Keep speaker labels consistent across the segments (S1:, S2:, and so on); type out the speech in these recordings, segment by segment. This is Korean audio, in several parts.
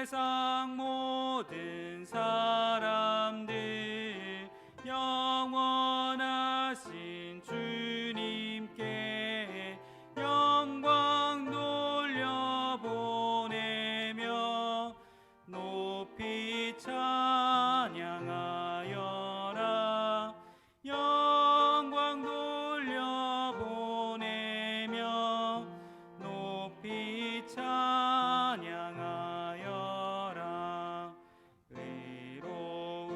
S1: 세상 모든 사람들 영원하신 주님께 영광 돌려보내며 높이 찬양하여라. 영광 돌려보내며 높이 찬양하여라. 의로우신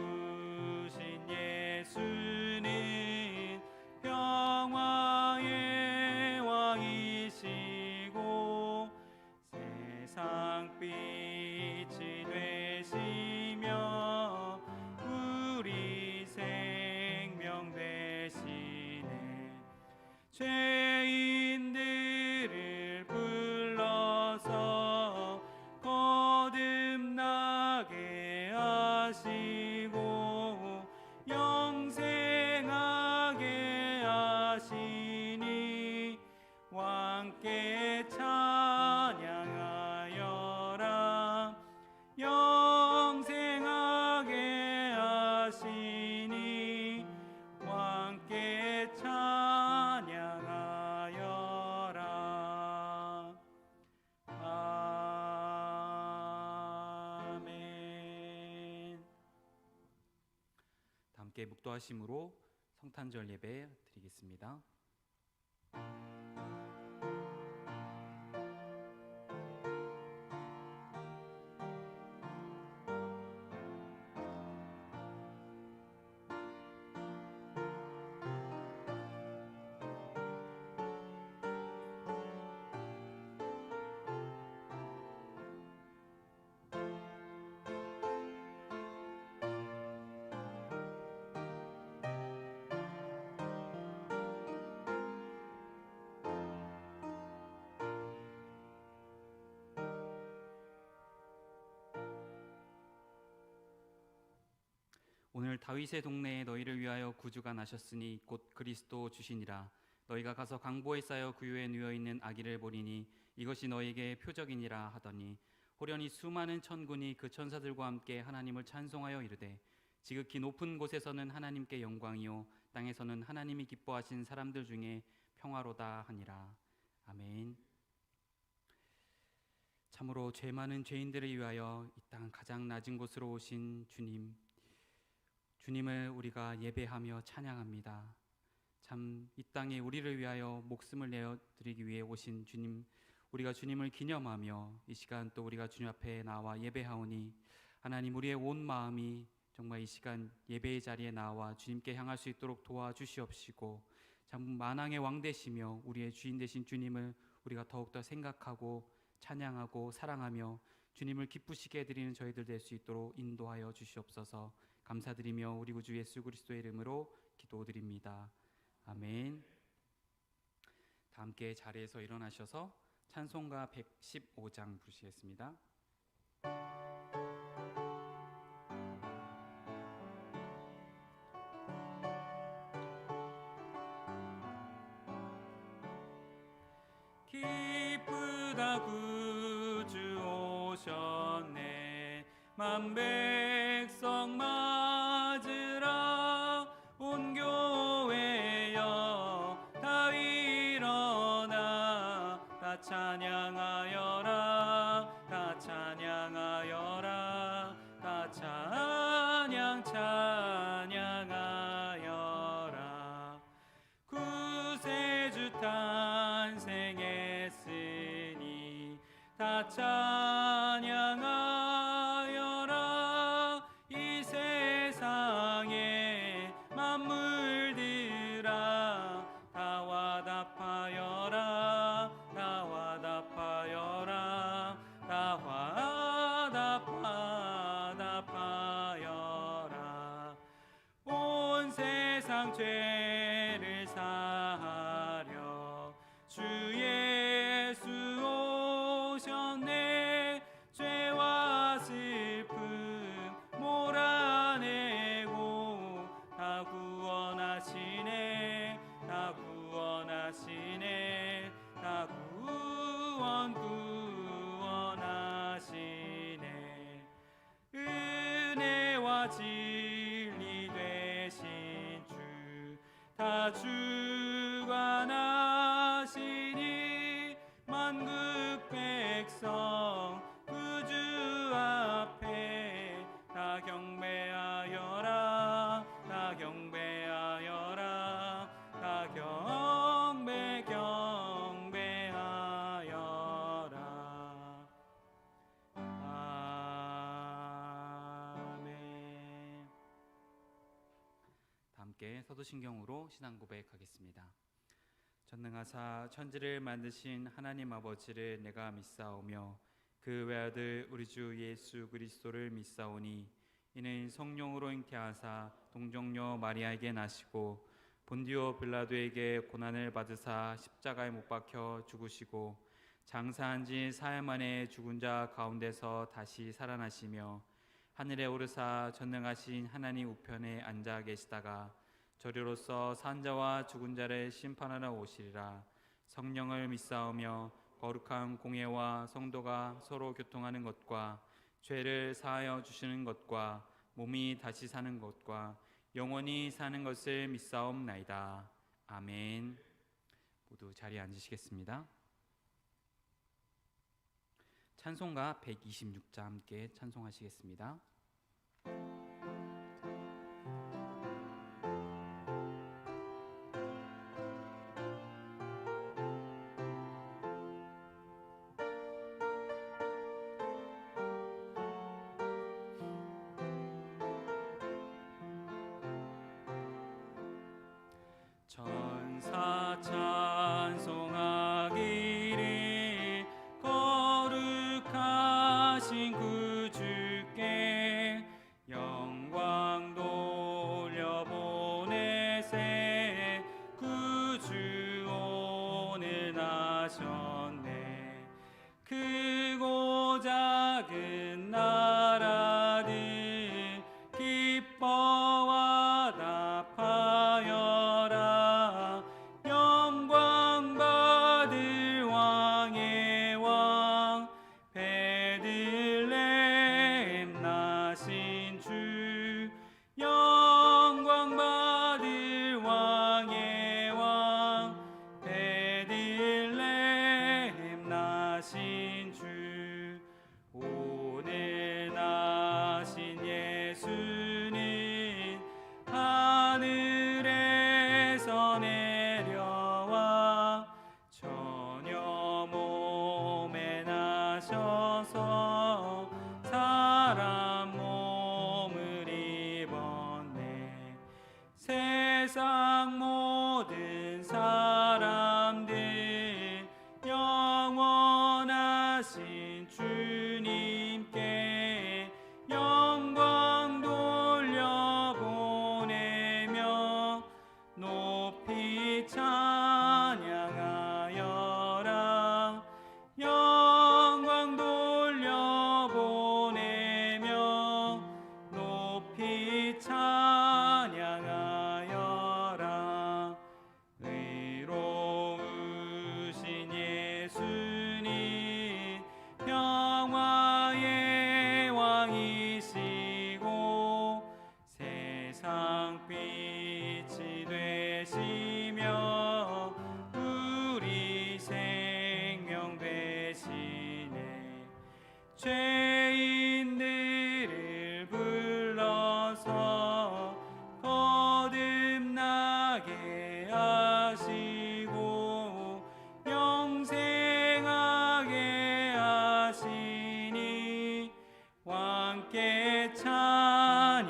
S1: 예수는 평화의 왕이시고 세상 빛이 되시며 우리 생명 되시네. 죄인들을 불러서 거듭나게 하시고 영생하게 하시니 왕께 찬양하여라. 영생하게 하시니 왕께 찬양하여라. 아멘. 다 함께 묵도하심으로 성탄절 예배 드리겠습니다. 오늘 다윗의 동네에 너희를 위하여 구주가 나셨으니 곧 그리스도 주시니라. 너희가 가서 강보에 쌓여 구유에 누워 있는 아기를 보리니 이것이 너희에게 표적이니라 하더니 호련히 수많은 천군이 그 천사들과 함께 하나님을 찬송하여 이르되 지극히 높은 곳에서는 하나님께 영광이요 땅에서는 하나님이 기뻐하신 사람들 중에 평화로다 하니라. 아멘. 참으로 죄 많은 죄인들을 위하여 이 땅 가장 낮은 곳으로 오신 주님을 우리가 예배하며 찬양합니다. 참 이 땅에 우리를 위하여 목숨을 내어드리기 위해 오신 주님, 우리가 주님을 기념하며 이 시간 또 우리가 주님 앞에 나와 예배하오니 하나님 우리의 온 마음이 정말 이 시간 예배의 자리에 나와 주님께 향할 수 있도록 도와주시옵시고 참 만왕의 왕 되시며 우리의 주인 되신 주님을 우리가 더욱더 생각하고 찬양하고 사랑하며 주님을 기쁘시게 해드리는 저희들 될 수 있도록 인도하여 주시옵소서. 감사드리며 우리 구주 예수 그리스도의 이름으로 기도드립니다. 아멘. 다 함께 자리에서 일어나셔서 찬송가 115장 부르시겠습니다. 기쁘다 구주 오셨네. 만백성 맞으라. 온 교회여 다 일어나. 다 찬양하여라. 다 찬양하여라. 다 찬양하여라. 구세주 탄생했으니 다 찬양하여라. 이 세상에 만물들아 다 화답하여라. 다 화답하여라. 다 화답하여라. 온 세상 죄를 사하려 주 예수 오셨네. 죄와 진리 되신 주 다 주관하시니 만국 백성 구주 앞에 다 경배하여라 다 경배하여라 다 경배하여라. 아멘. 다 함께 서도신경으로 신앙 고백하겠습니다. 전능하사 천지를 만드신 하나님 아버지를 내가 믿사오며 그 외아들 우리 주 예수 그리스도를 믿사오니 이는 성령으로 잉태하사 동정녀 마리아에게 나시고 본디오 빌라도에게 고난을 받으사 십자가에 못 박혀 죽으시고 장사한 지 사흘 만에 죽은 자 가운데서 다시 살아나시며 하늘에 오르사 전능하신 하나님 우편에 앉아 계시다가 저리로서 산 자와 죽은 자를 심판하러 오시리라. 성령을 믿사오며 거룩한 공예와 성도가 서로 교통하는 것과 죄를 사하여 주시는 것과 몸이 다시 사는 것과 영원히 사는 것을 믿사옵나이다. 아멘. 모두 자리에 앉으시겠습니다. 찬송가 126자 함께 찬송하시겠습니다. 천사 찬송하기를 거룩하신 구주께 영광 돌려보내세. 구주 오늘 나셨네. 크고 작은 나라들 기뻐와 답하여라. 영광 받을 왕의 왕 베들레헴 나신 주. 영광 받을 왕의 왕 베들레헴 나신 주. 오늘 나신 예수는 하늘에서 내려와 처녀 몸에 나셔서 사람 몸을 입었네. 세상 모든 사람들 영원하신 주님께 영광 돌려보내며 높이 찬양하여라. 영광 돌려보내며 높이 찬양하여라. 의로우신 예수님 평화의 왕이시고 세상 빛이 되시며 우리 생명 되시네. 죄인들을 불러서 거듭나게 하시고 영생하게 하시니 왕께 찬양하여라.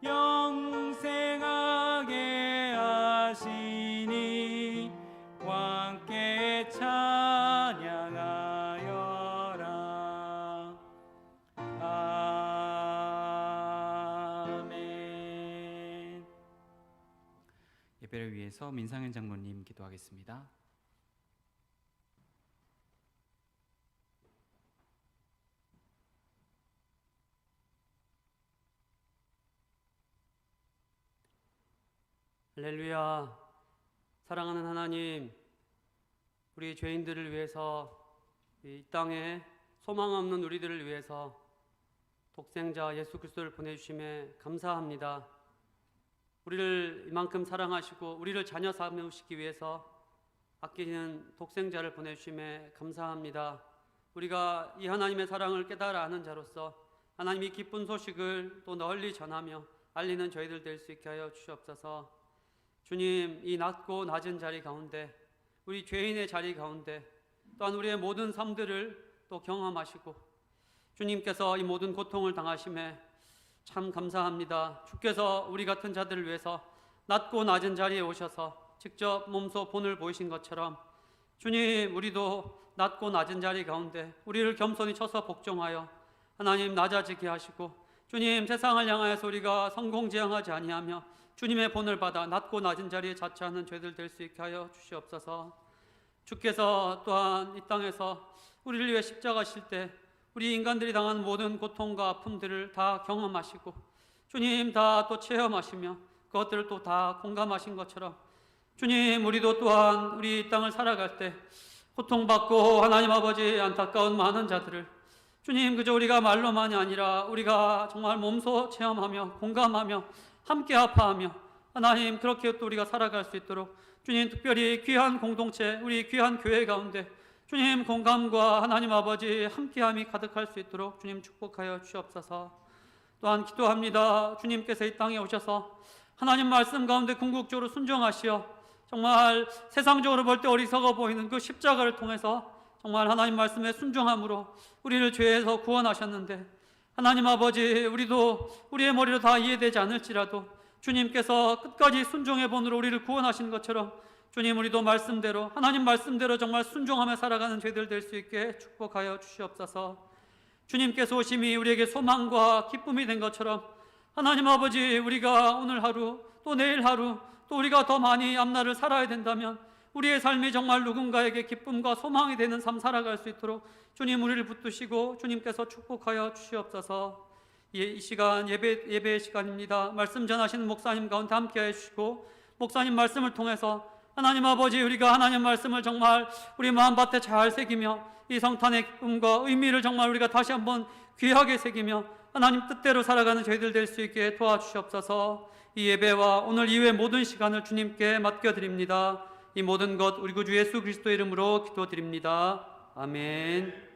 S1: 영생하게 하시니 왕께 찬양하여라. 아멘. 예배를 위해서 민상현 장로님 기도하겠습니다.
S2: 할렐루야. 사랑하는 하나님, 우리 죄인들을 위해서 이 땅에 소망 없는 우리들을 위해서 독생자 예수 그리스도를 보내주심에 감사합니다. 우리를 이만큼 사랑하시고 우리를 자녀 삼으시기 위해서 아끼는 독생자를 보내주심에 감사합니다. 우리가 이 하나님의 사랑을 깨달아 아는 자로서 하나님이 기쁜 소식을 또 널리 전하며 알리는 저희들 될 수 있게 하여 주시옵소서. 주님, 이 낮고 낮은 자리 가운데, 우리 죄인의 자리 가운데, 또한 우리의 모든 삶들을 또 경험하시고 주님께서 이 모든 고통을 당하심에 참 감사합니다. 주께서 우리 같은 자들을 위해서 낮고 낮은 자리에 오셔서 직접 몸소 본을 보이신 것처럼 주님, 우리도 낮고 낮은 자리 가운데 우리를 겸손히 쳐서 복종하여 하나님 낮아지게 하시고 주님, 세상을 향하여서 우리가 성공지향하지 아니하며 주님의 본을 받아 낮고 낮은 자리에 자처하는 죄들 될 수 있게 하여 주시옵소서. 주께서 또한 이 땅에서 우리를 위해 십자가실 때 우리 인간들이 당하는 모든 고통과 아픔들을 다 경험하시고 주님, 다 또 체험하시며 그것들을 또 다 공감하신 것처럼 주님, 우리도 또한 우리 이 땅을 살아갈 때 고통받고 하나님 아버지 안타까운 많은 자들을 주님, 그저 우리가 말로만이 아니라 우리가 정말 몸소 체험하며 공감하며 함께 아파하며 하나님, 그렇게 또 우리가 살아갈 수 있도록 주님, 특별히 귀한 공동체, 우리 귀한 교회 가운데 주님, 공감과 하나님 아버지 함께함이 가득할 수 있도록 주님 축복하여 주시옵소서. 또한 기도합니다. 주님께서 이 땅에 오셔서 하나님 말씀 가운데 궁극적으로 순종하시어 정말 세상적으로 볼 때 어리석어 보이는 그 십자가를 통해서 정말 하나님 말씀에 순종함으로 우리를 죄에서 구원하셨는데 하나님 아버지, 우리도 우리의 머리로 다 이해되지 않을지라도 주님께서 끝까지 순종의 본으로 우리를 구원하신 것처럼 주님, 우리도 말씀대로 하나님 말씀대로 정말 순종하며 살아가는 죄들 될 수 있게 축복하여 주시옵소서. 주님께서 오심이 우리에게 소망과 기쁨이 된 것처럼 하나님 아버지, 우리가 오늘 하루 또 내일 하루 또 우리가 더 많이 앞날을 살아야 된다면 우리의 삶이 정말 누군가에게 기쁨과 소망이 되는 삶 살아갈 수 있도록 주님, 우리를 붙드시고 주님께서 축복하여 주시옵소서. 이 시간 예배의 시간입니다. 말씀 전하시는 목사님 가운데 함께해 주시고 목사님 말씀을 통해서 하나님 아버지, 우리가 하나님 말씀을 정말 우리 마음밭에 잘 새기며 이 성탄의 기쁨과 의미를 정말 우리가 다시 한번 귀하게 새기며 하나님 뜻대로 살아가는 저희들 될 수 있게 도와주시옵소서. 이 예배와 오늘 이후의 모든 시간을 주님께 맡겨드립니다. 이 모든 것 우리 구주 예수 그리스도의 이름으로 기도드립니다. 아멘.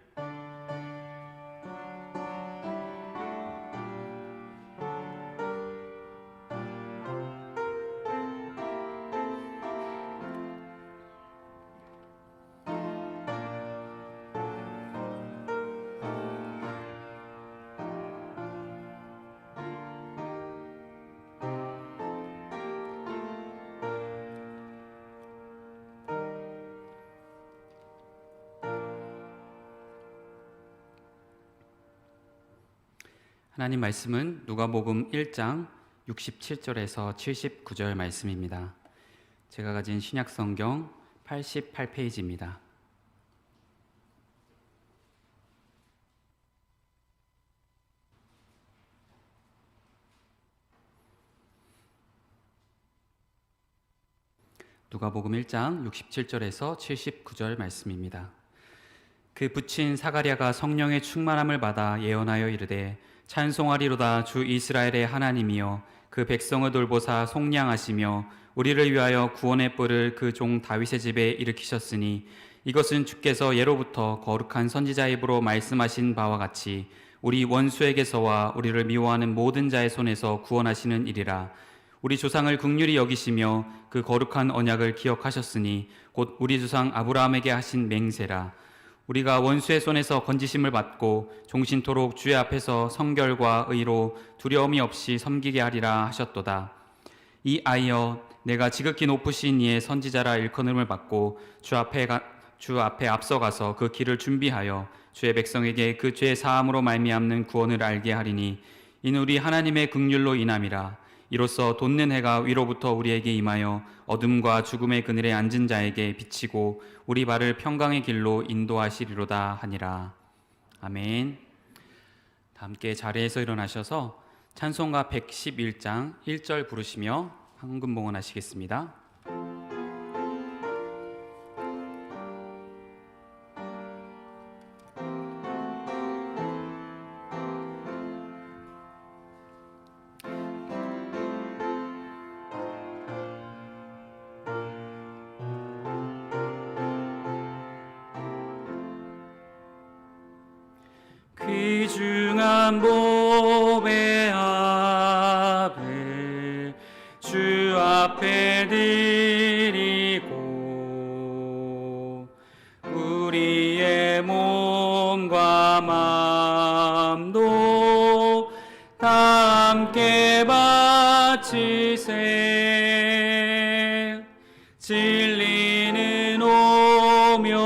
S1: 하나님 말씀은 누가복음 1장 67절에서 79절 말씀입니다. 제가 가진 신약 성경 88페이지입니다. 누가복음 1장 67절에서 79절 말씀입니다. 그 붙인 사가랴가 성령의 충만함을 받아 예언하여 이르되 찬송하리로다 주 이스라엘의 하나님이여 그 백성을 돌보사 속량하시며 우리를 위하여 구원의 뿔을 그 종 다윗의 집에 일으키셨으니 이것은 주께서 예로부터 거룩한 선지자 입으로 말씀하신 바와 같이 우리 원수에게서와 우리를 미워하는 모든 자의 손에서 구원하시는 일이라. 우리 조상을 긍휼히 여기시며 그 거룩한 언약을 기억하셨으니 곧 우리 조상 아브라함에게 하신 맹세라. 우리가 원수의 손에서 건지심을 받고 종신토록 주의 앞에서 성결과 의로 두려움이 없이 섬기게 하리라 하셨도다. 이 아이여, 내가 지극히 높으신 이의 선지자라 일컬음을 받고 주 앞에 앞서가서 그 길을 준비하여 주의 백성에게 그 죄 사함으로 말미암는 구원을 알게 하리니 이는 우리 하나님의 긍휼로 인함이라. 이로써 돋는 해가 위로부터 우리에게 임하여 어둠과 죽음의 그늘에 앉은 자에게 비치고 우리 발을 평강의 길로 인도하시리로다 하니라. 아멘. 다 함께 자리에서 일어나셔서 찬송가 111장 1절 부르시며 황금봉헌 하시겠습니다. 귀중한 보배 앞에 주 앞에 드리고 우리의 몸과 마음도 다 함께 바치세. 진리는 오묘하고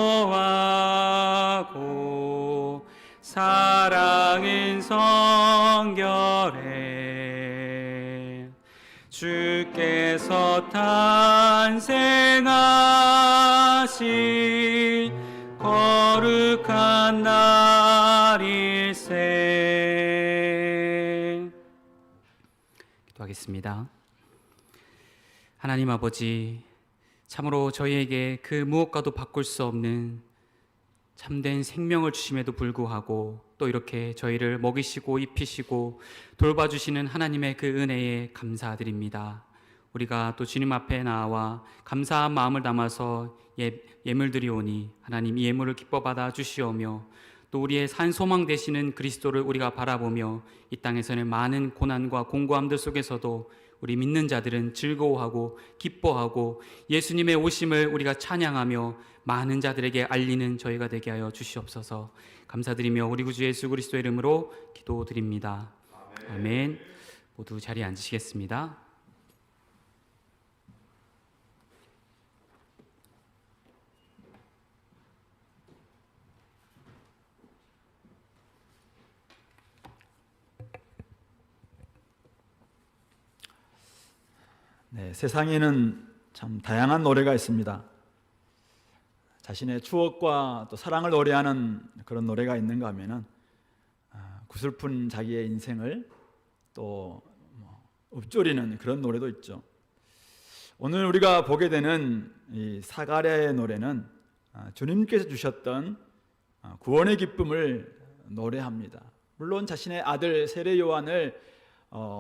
S1: 사랑은 성결해. 주께서 탄생하신 거룩한 날일세. 기도하겠습니다. 하나님 아버지, 참으로 저희에게 그 무엇과도 바꿀 수 없는 참된 생명을 주심에도 불구하고 또 이렇게 저희를 먹이시고 입히시고 돌봐주시는 하나님의 그 은혜에 감사드립니다. 우리가 또 주님 앞에 나와 감사한 마음을 담아서 예물 드리오니 하나님 이 예물을 기뻐 받아 주시오며 또 우리의 산 소망 되시는 그리스도를 우리가 바라보며 이 땅에서는 많은 고난과 공고함들 속에서도 우리 믿는 자들은 즐거워하고 기뻐하고 예수님의 오심을 우리가 찬양하며 많은 자들에게 알리는 저희가 되게 하여 주시옵소서. 감사드리며 우리 구주 예수 그리스도의 이름으로 기도드립니다. 아멘. 모두 자리에 앉으시겠습니다.
S3: 네, 세상에는 참 다양한 노래가 있습니다. 자신의 추억과 또 사랑을 노래하는 그런 노래가 있는가 하면은 구슬픈 자기의 인생을 또 읊조리는 그런 노래도 있죠. 오늘 우리가 보게 되는 이 사가랴의 노래는 주님께서 주셨던 구원의 기쁨을 노래합니다. 물론 자신의 아들 세례 요한을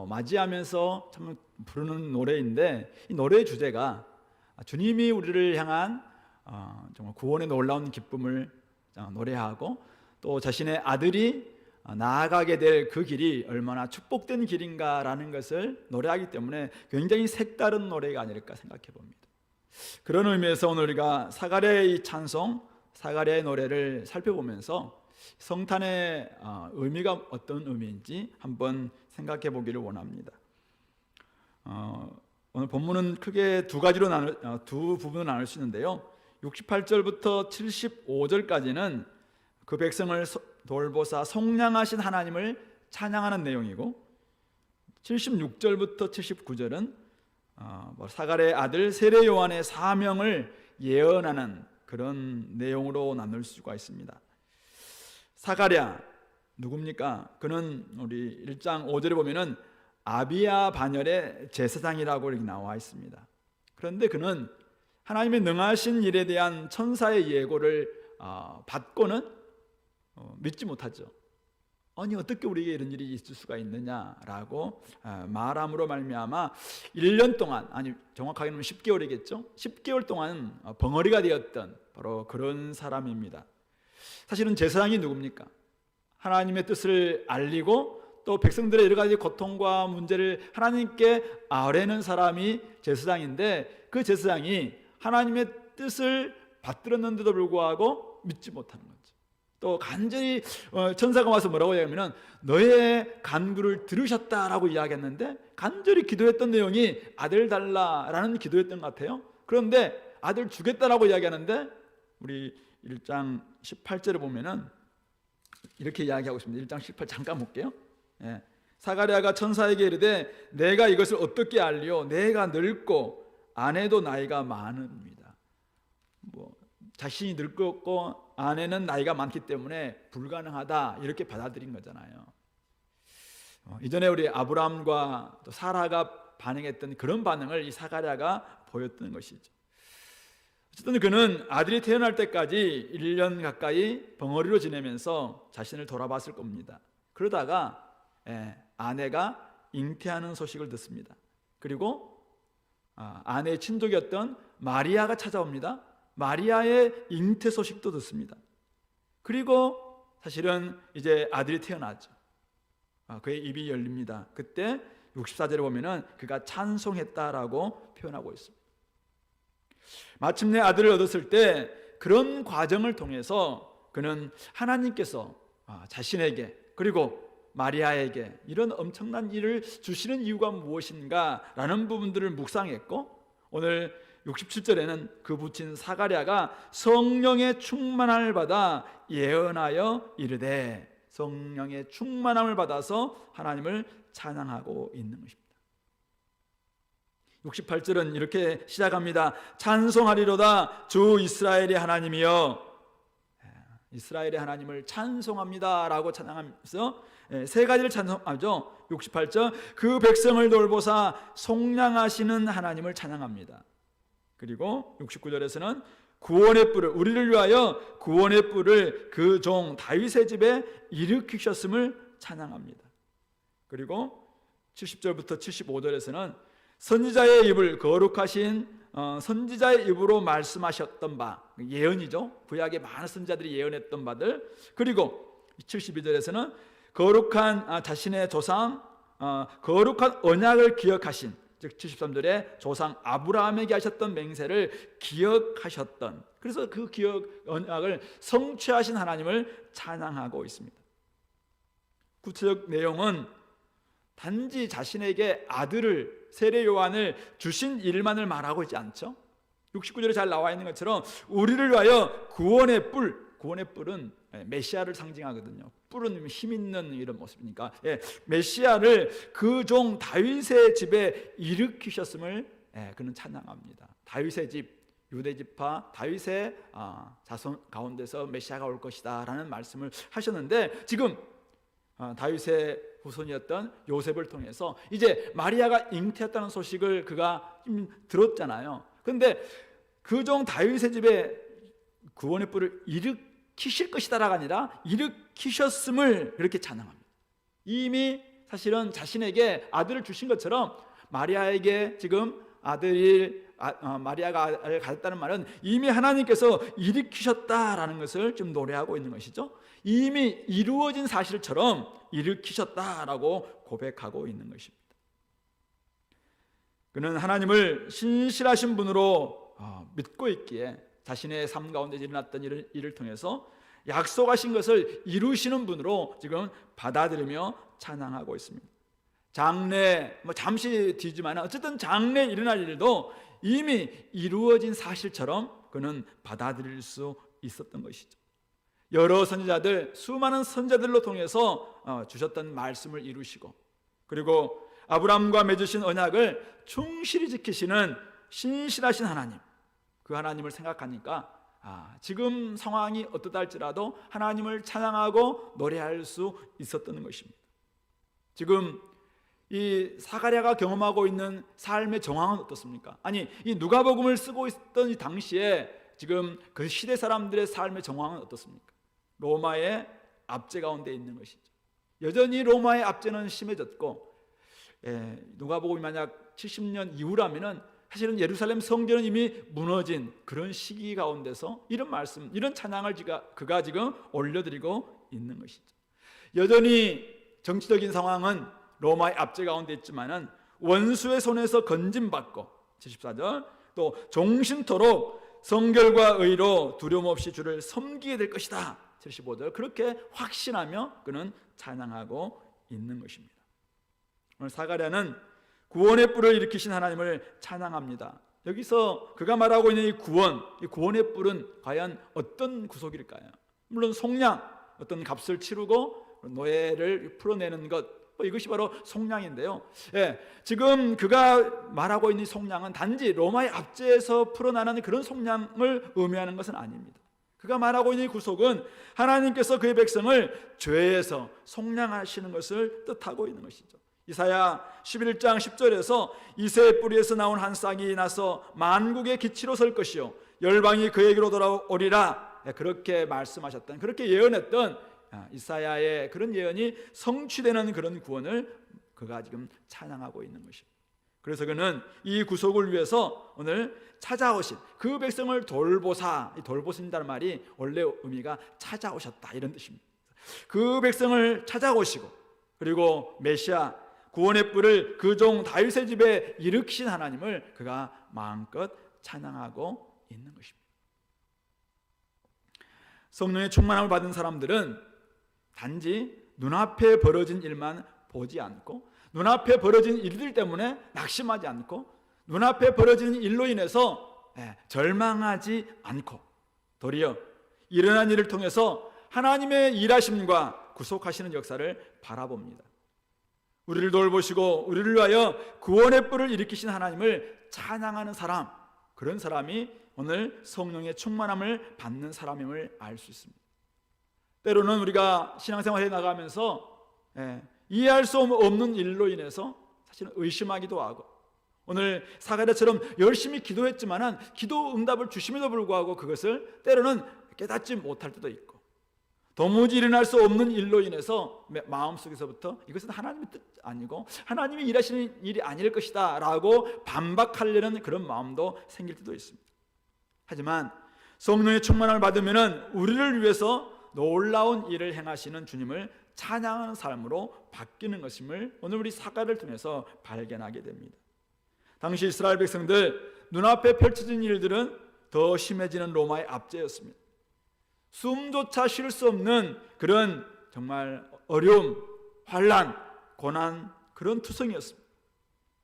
S3: 맞이하면서 참 부르는 노래인데 이 노래의 주제가 주님이 우리를 향한 정말 구원의 놀라운 기쁨을 노래하고 또 자신의 아들이 나아가게 될 그 길이 얼마나 축복된 길인가라는 것을 노래하기 때문에 굉장히 색다른 노래가 아닐까 생각해 봅니다. 그런 의미에서 오늘 우리가 사가랴의 이 찬송, 사가랴의 노래를 살펴보면서 성탄의 의미가 어떤 의미인지 한번 생각해 보기를 원합니다. 오늘 본문은 크게 두 부분으로 나눌 수 있는데요. 68절부터 75절까지는 그 백성을 돌보사 속량하신 하나님을 찬양하는 내용이고 76절부터 79절은 사가랴의 아들 세례 요한의 사명을 예언하는 그런 내용으로 나눌 수가 있습니다. 사가랴 누굽니까? 그는 우리 1장 5절에 보면은 아비야 반열의 제사장이라고 이렇게 나와 있습니다. 그런데 그는 하나님의 능하신 일에 대한 천사의 예고를 받고는 믿지 못하죠. 아니 어떻게 우리에게 이런 일이 있을 수가 있느냐라고 말함으로 말미암아 1년 동안, 아니 정확하게는 10개월이겠죠. 10개월 동안 벙어리가 되었던 바로 그런 사람입니다. 사실은 제사장이 누굽니까? 하나님의 뜻을 알리고 또 백성들의 여러 가지 고통과 문제를 하나님께 아뢰는 사람이 제사장인데 그 제사장이 하나님의 뜻을 받들었는데도 불구하고 믿지 못하는 거죠. 또 간절히 천사가 와서 뭐라고 이야기하면 너의 간구를 들으셨다라고 이야기했는데 간절히 기도했던 내용이 아들 달라라는 기도였던 것 같아요. 그런데 아들 주겠다라고 이야기하는데 우리 1장 18절에 보면은 이렇게 이야기하고 있습니다. 1장 18 잠깐 볼게요. 사가랴가 천사에게 이르되 내가 이것을 어떻게 알리오? 내가 늙고 아내도 나이가 많습니다. 자신이 늙었고 아내는 나이가 많기 때문에 불가능하다 이렇게 받아들인 거잖아요. 이전에 우리 아브라함과 또 사라가 반응했던 그런 반응을 이 사가랴가 보였던 것이죠. 어쨌든 그는 아들이 태어날 때까지 1년 가까이 벙어리로 지내면서 자신을 돌아봤을 겁니다. 그러다가 아내가 잉태하는 소식을 듣습니다. 그리고 아내의 친족이었던 마리아가 찾아옵니다. 마리아의 잉태 소식도 듣습니다. 그리고 사실은 이제 아들이 태어나죠. 그의 입이 열립니다. 그때 64절에 보면은 그가 찬송했다라고 표현하고 있습니다. 마침내 아들을 얻었을 때 그런 과정을 통해서 그는 하나님께서 자신에게 그리고 마리아에게 이런 엄청난 일을 주시는 이유가 무엇인가 라는 부분들을 묵상했고, 오늘 67절에는 그 부친 사가랴가 성령의 충만함을 받아 예언하여 이르되, 성령의 충만함을 받아서 하나님을 찬양하고 있는 것입니다. 68절은 이렇게 시작합니다. 찬송하리로다 주 이스라엘의 하나님이여. 이스라엘의 하나님을 찬송합니다 라고 찬양하면서 세 가지를 찬송하죠. 68절, 그 백성을 돌보사 속량하시는 하나님을 찬양합니다. 그리고 69절에서는 구원의 뿔을, 우리를 위하여 구원의 뿔을 그 종 다윗의 집에 일으키셨음을 찬양합니다. 그리고 70절부터 75절에서는 선지자의 입을, 거룩하신 선지자의 입으로 말씀하셨던 바, 예언이죠. 구약의 많은 선지자들이 예언했던 바들. 그리고 72절에서는 거룩한 자신의 조상, 거룩한 언약을 기억하신, 즉 73절에 조상 아브라함에게 하셨던 맹세를 기억하셨던, 그래서 그 기억 언약을 성취하신 하나님을 찬양하고 있습니다. 구체적 내용은 단지 자신에게 아들을, 세례 요한을 주신 일만을 말하고 있지 않죠. 69절에 잘 나와 있는 것처럼 우리를 위하여 구원의 뿔, 구원의 뿔은 메시아를 상징하거든요. 뿔은 힘 있는 이런 모습이니까, 메시아를 그 종 다윗의 집에 일으키셨음을 그는 찬양합니다. 다윗의 집, 유대 지파 다윗의 자손 가운데서 메시아가 올 것이다 라는 말씀을 하셨는데, 지금 다윗의 후손이었던 요셉을 통해서 이제 마리아가 잉태했다는 소식을 그가 들었잖아요. 그런데 그 종 다윗의 집에 구원의 뿔을 일으키실 것이다라가 아니라 일으키셨음을 그렇게 찬양합니다. 이미 사실은 자신에게 아들을 주신 것처럼 마리아에게 지금 마리아가 아들을 가졌다는 말은 이미 하나님께서 일으키셨다라는 것을 좀 노래하고 있는 것이죠. 이미 이루어진 사실처럼 일으키셨다라고 고백하고 있는 것입니다. 그는 하나님을 신실하신 분으로 믿고 있기에 자신의 삶 가운데 일어났던 일을 통해서 약속하신 것을 이루시는 분으로 지금 받아들이며 찬양하고 있습니다. 장래 잠시 뒤지만 어쨌든 장래 일어날 일도 이미 이루어진 사실처럼 그는 받아들일 수 있었던 것이죠. 여러 선지자들, 수많은 선지자들로 통해서 주셨던 말씀을 이루시고, 그리고 아브라함과 맺으신 언약을 충실히 지키시는 신실하신 하나님, 그 하나님을 생각하니까 지금 상황이 어떠다 할지라도 하나님을 찬양하고 노래할 수 있었던 것입니다. 지금 이 사가랴가 경험하고 있는 삶의 정황은 어떻습니까? 아니, 이 누가복음을 쓰고 있던 이 당시에 지금 그 시대 사람들의 삶의 정황은 어떻습니까? 로마의 압제 가운데 있는 것이죠. 여전히 로마의 압제는 심해졌고, 누가복음이 만약 70년 이후라면은 사실은 예루살렘 성전은 이미 무너진 그런 시기 가운데서 이런 말씀, 이런 찬양을 그가 지금 올려드리고 있는 것이죠. 여전히 정치적인 상황은 로마의 압제 가운데 있지만은 원수의 손에서 건짐받고, 74절, 또 종신토록 성결과 의로 두려움 없이 주를 섬기게 될 것이다, 75절, 그렇게 확신하며 그는 찬양하고 있는 것입니다. 오늘 사가랴는 구원의 뿔을 일으키신 하나님을 찬양합니다. 여기서 그가 말하고 있는 이 구원의 뿔은 과연 어떤 구속일까요? 물론 속량, 어떤 값을 치르고 노예를 풀어내는 것, 이것이 바로 속량인데요. 지금 그가 말하고 있는 속량은 단지 로마의 압제에서 풀어나는 그런 속량을 의미하는 것은 아닙니다. 그가 말하고 있는 구속은 하나님께서 그의 백성을 죄에서 속량하시는 것을 뜻하고 있는 것이죠. 이사야 11장 10절에서 이새의 뿌리에서 나온 한 싹이 나서 만국의 기치로 설 것이요 열방이 그에게로 돌아오리라, 그렇게 말씀하셨던, 그렇게 예언했던 이사야의 그런 예언이 성취되는 그런 구원을 그가 지금 찬양하고 있는 것입니다. 그래서 그는 이 구속을 위해서 오늘 찾아오신 그 백성을 돌보사, 이 돌보신다는 말이 원래 의미가 찾아오셨다 이런 뜻입니다. 그 백성을 찾아오시고 그리고 메시아 구원의 뿔을 그 종 다윗의 집에 일으키신 하나님을 그가 마음껏 찬양하고 있는 것입니다. 성령의 충만함을 받은 사람들은 단지 눈앞에 벌어진 일만 보지 않고 눈앞에 벌어진 일들 때문에 낙심하지 않고 눈앞에 벌어진 일로 인해서 절망하지 않고 도리어 일어난 일을 통해서 하나님의 일하심과 구속하시는 역사를 바라봅니다. 우리를 돌보시고 우리를 위하여 구원의 뿔을 일으키신 하나님을 찬양하는 사람, 그런 사람이 오늘 성령의 충만함을 받는 사람임을 알 수 있습니다. 때로는 우리가 신앙생활에 나가면서 이해할 수 없는 일로 인해서 사실은 의심하기도 하고, 오늘 사가랴처럼 열심히 기도했지만은 기도 응답을 주심에도 불구하고 그것을 때로는 깨닫지 못할 때도 있고, 도무지 일어날 수 없는 일로 인해서 마음속에서부터 이것은 하나님의 뜻 아니고 하나님이 일하시는 일이 아닐 것이다 라고 반박하려는 그런 마음도 생길 때도 있습니다. 하지만 성령의 충만함을 받으면 우리를 위해서 놀라운 일을 행하시는 주님을 찬양하는 삶으로 바뀌는 것임을 오늘 우리 사가를 통해서 발견하게 됩니다. 당시 이스라엘 백성들 눈앞에 펼쳐진 일들은 더 심해지는 로마의 압제였습니다. 숨조차 쉴 수 없는 그런 정말 어려움, 환난, 고난, 그런 투성이었습니다.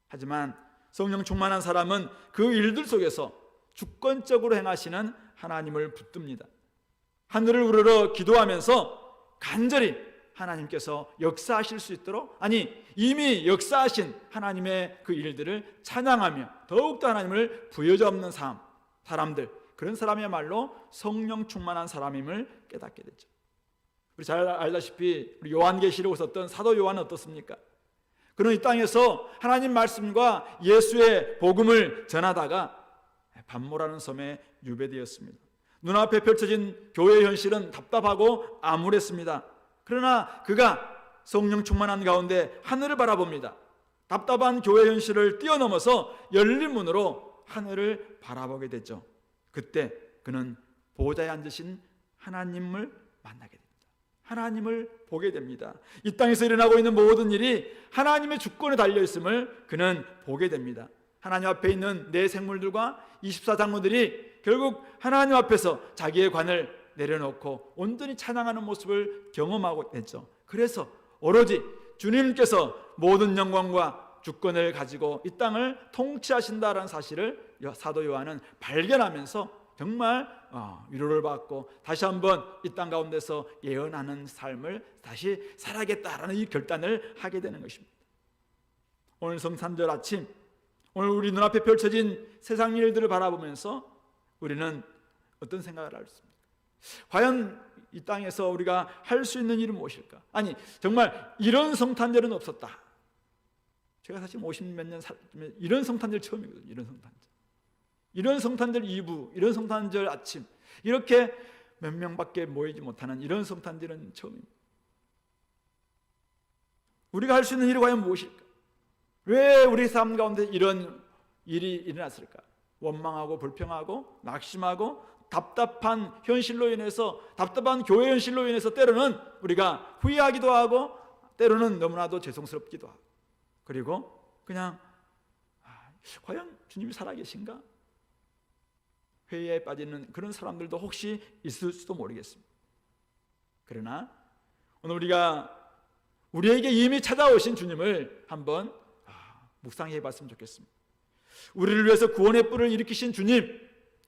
S3: 하지만 성령 충만한 사람은 그 일들 속에서 주권적으로 행하시는 하나님을 붙듭니다. 하늘을 우러러 기도하면서 간절히 하나님께서 역사하실 수 있도록, 아니 이미 역사하신 하나님의 그 일들을 찬양하며 더욱더 하나님을 부여잡는 사람들, 그런 사람이야말로 성령 충만한 사람임을 깨닫게 되죠. 우리 잘 알다시피 우리 요한계시록을 썼던 사도 요한은 어떻습니까? 그는 이 땅에서 하나님 말씀과 예수의 복음을 전하다가 반모라는 섬에 유배되었습니다. 눈앞에 펼쳐진 교회의 현실은 답답하고 암울했습니다. 그러나 그가 성령 충만한 가운데 하늘을 바라봅니다. 답답한 교회 현실을 뛰어넘어서 열린 문으로 하늘을 바라보게 되죠. 그때 그는 보좌에 앉으신 하나님을 만나게 됩니다. 하나님을 보게 됩니다. 이 땅에서 일어나고 있는 모든 일이 하나님의 주권에 달려있음을 그는 보게 됩니다. 하나님 앞에 있는 네 생물들과 24장로들이 결국 하나님 앞에서 자기의 관을 내려놓고 온전히 찬양하는 모습을 경험하고 했죠. 그래서 오로지 주님께서 모든 영광과 주권을 가지고 이 땅을 통치하신다라는 사실을 사도 요한은 발견하면서 정말 위로를 받고 다시 한번 이 땅 가운데서 예언하는 삶을 다시 살아야겠다라는 이 결단을 하게 되는 것입니다. 오늘 성탄절 아침, 오늘 우리 눈앞에 펼쳐진 세상 일들을 바라보면서 우리는 어떤 생각을 할 수 있습니까? 과연 이 땅에서 우리가 할 수 있는 일은 무엇일까? 아니 정말 이런 성탄절은 없었다. 제가 사실 50몇 년 살면 이런 성탄절 처음이거든요. 이런 성탄절 이브, 이런 성탄절 아침, 이렇게 몇 명밖에 모이지 못하는 이런 성탄절은 처음입니다. 우리가 할 수 있는 일이 과연 무엇일까? 왜 우리 삶 가운데 이런 일이 일어났을까? 원망하고 불평하고 낙심하고 답답한 현실로 인해서, 답답한 교회 현실로 인해서 때로는 우리가 후회하기도 하고 때로는 너무나도 죄송스럽기도 하고, 그리고 그냥 과연 주님이 살아계신가? 회의에 빠지는 그런 사람들도 혹시 있을 수도 모르겠습니다. 그러나 오늘 우리에게 이미 찾아오신 주님을 한번 묵상해 봤으면 좋겠습니다. 우리를 위해서 구원의 뿔을 일으키신 주님,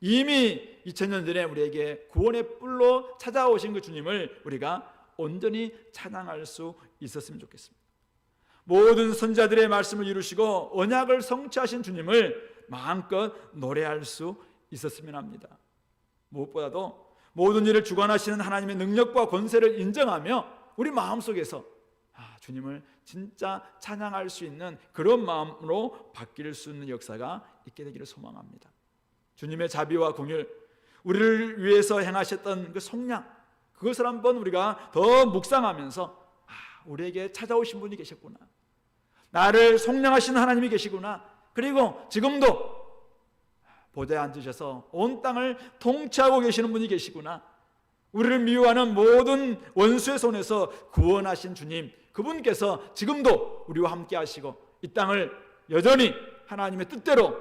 S3: 이미 2000년 전에 우리에게 구원의 뿔로 찾아오신 그 주님을 우리가 온전히 찬양할 수 있었으면 좋겠습니다. 모든 선지자들의 말씀을 이루시고 언약을 성취하신 주님을 마음껏 노래할 수 있었으면 합니다. 무엇보다도 모든 일을 주관하시는 하나님의 능력과 권세를 인정하며 우리 마음속에서 주님을 진짜 찬양할 수 있는 그런 마음으로 바뀔 수 있는 역사가 있게 되기를 소망합니다. 주님의 자비와 공율, 우리를 위해서 행하셨던 그 속량, 그것을 한번 우리가 더 묵상하면서 우리에게 찾아오신 분이 계셨구나, 나를 속량하시는 하나님이 계시구나, 그리고 지금도 보좌에 앉으셔서 온 땅을 통치하고 계시는 분이 계시구나, 우리를 미워하는 모든 원수의 손에서 구원하신 주님, 그분께서 지금도 우리와 함께 하시고 이 땅을 여전히 하나님의 뜻대로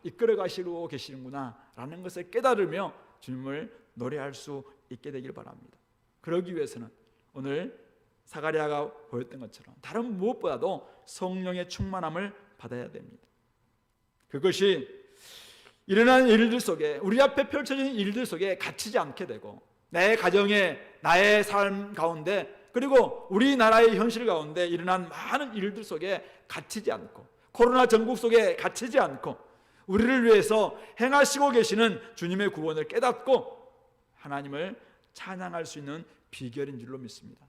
S3: 이끌어 가시고 계시는구나 라는 것을 깨달으며 주님을 노래할 수 있게 되길 바랍니다. 그러기 위해서는 오늘 사가랴가 보였던 것처럼 다른 무엇보다도 성령의 충만함을 받아야 됩니다. 그것이 일어나는 일들 속에, 우리 앞에 펼쳐지는 일들 속에 갇히지 않게 되고, 내 가정에, 나의 삶 가운데, 그리고 우리나라의 현실 가운데 일어난 많은 일들 속에 갇히지 않고, 코로나 전국 속에 갇히지 않고, 우리를 위해서 행하시고 계시는 주님의 구원을 깨닫고 하나님을 찬양할 수 있는 비결인 줄로 믿습니다.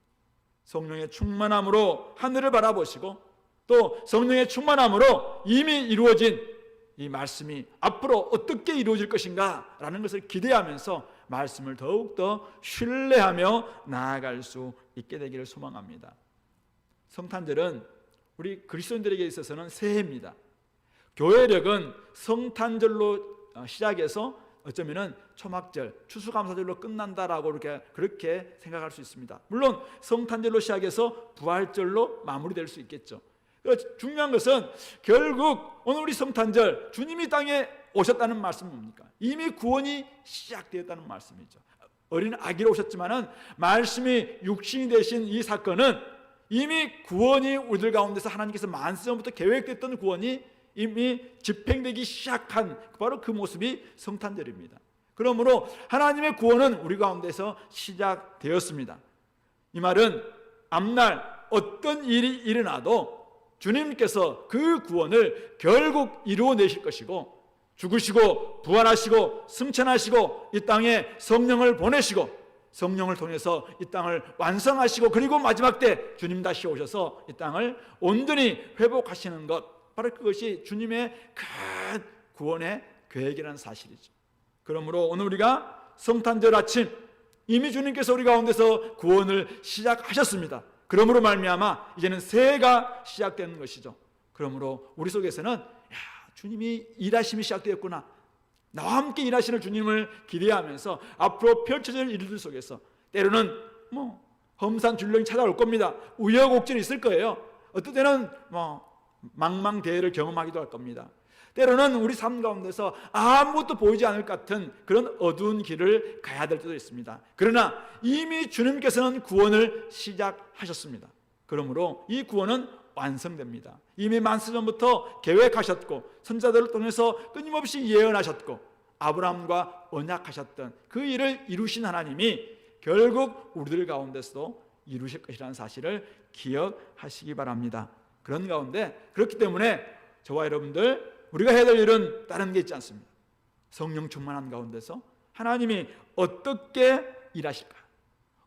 S3: 성령의 충만함으로 하늘을 바라보시고, 또 성령의 충만함으로 이미 이루어진 이 말씀이 앞으로 어떻게 이루어질 것인가 라는 것을 기대하면서 말씀을 더욱더 신뢰하며 나아갈 수 있게 되기를 소망합니다. 성탄절은 우리 그리스도인들에게 있어서는 새해입니다. 교회력은 성탄절로 시작해서 어쩌면은 초막절, 추수감사절로 끝난다라고 그렇게 생각할 수 있습니다. 물론 성탄절로 시작해서 부활절로 마무리될 수 있겠죠. 중요한 것은 결국 오늘 우리 성탄절, 주님이 땅에 오셨다는 말씀은 뭡니까? 이미 구원이 시작되었다는 말씀이죠. 어린 아기로 오셨지만은 말씀이 육신이 되신 이 사건은 이미 구원이 우리들 가운데서 하나님께서 만세전부터 계획됐던 구원이 이미 집행되기 시작한 바로 그 모습이 성탄절입니다. 그러므로 하나님의 구원은 우리 가운데서 시작되었습니다. 이 말은 앞날 어떤 일이 일어나도 주님께서 그 구원을 결국 이루어내실 것이고, 죽으시고 부활하시고 승천하시고 이 땅에 성령을 보내시고 성령을 통해서 이 땅을 완성하시고, 그리고 마지막 때 주님 다시 오셔서 이 땅을 온전히 회복하시는 것, 바로 그것이 주님의 큰 구원의 계획이라는 사실이죠. 그러므로 오늘 우리가 성탄절 아침 이미 주님께서 우리 가운데서 구원을 시작하셨습니다. 그러므로 말미암아 이제는 새해가 시작되는 것이죠. 그러므로 우리 속에서는 주님이 일하심이 시작되었구나, 나와 함께 일하시는 주님을 기대하면서 앞으로 펼쳐질 일들 속에서 때로는 험산줄령이 찾아올 겁니다. 우여곡절이 있을 거예요. 어떤 때는 망망대해를 경험하기도 할 겁니다. 때로는 우리 삶 가운데서 아무것도 보이지 않을 것 같은 그런 어두운 길을 가야 될 때도 있습니다. 그러나 이미 주님께서는 구원을 시작하셨습니다. 그러므로 이 구원은 완성됩니다. 이미 만세전부터 계획하셨고 선자들을 통해서 끊임없이 예언하셨고 아브라함과 언약하셨던 그 일을 이루신 하나님이 결국 우리들 가운데서도 이루실 것이라는 사실을 기억하시기 바랍니다. 그런 가운데, 그렇기 때문에 저와 여러분들 우리가 해야 될 일은 다른 게 있지 않습니다. 성령 충만한 가운데서 하나님이 어떻게 일하실까,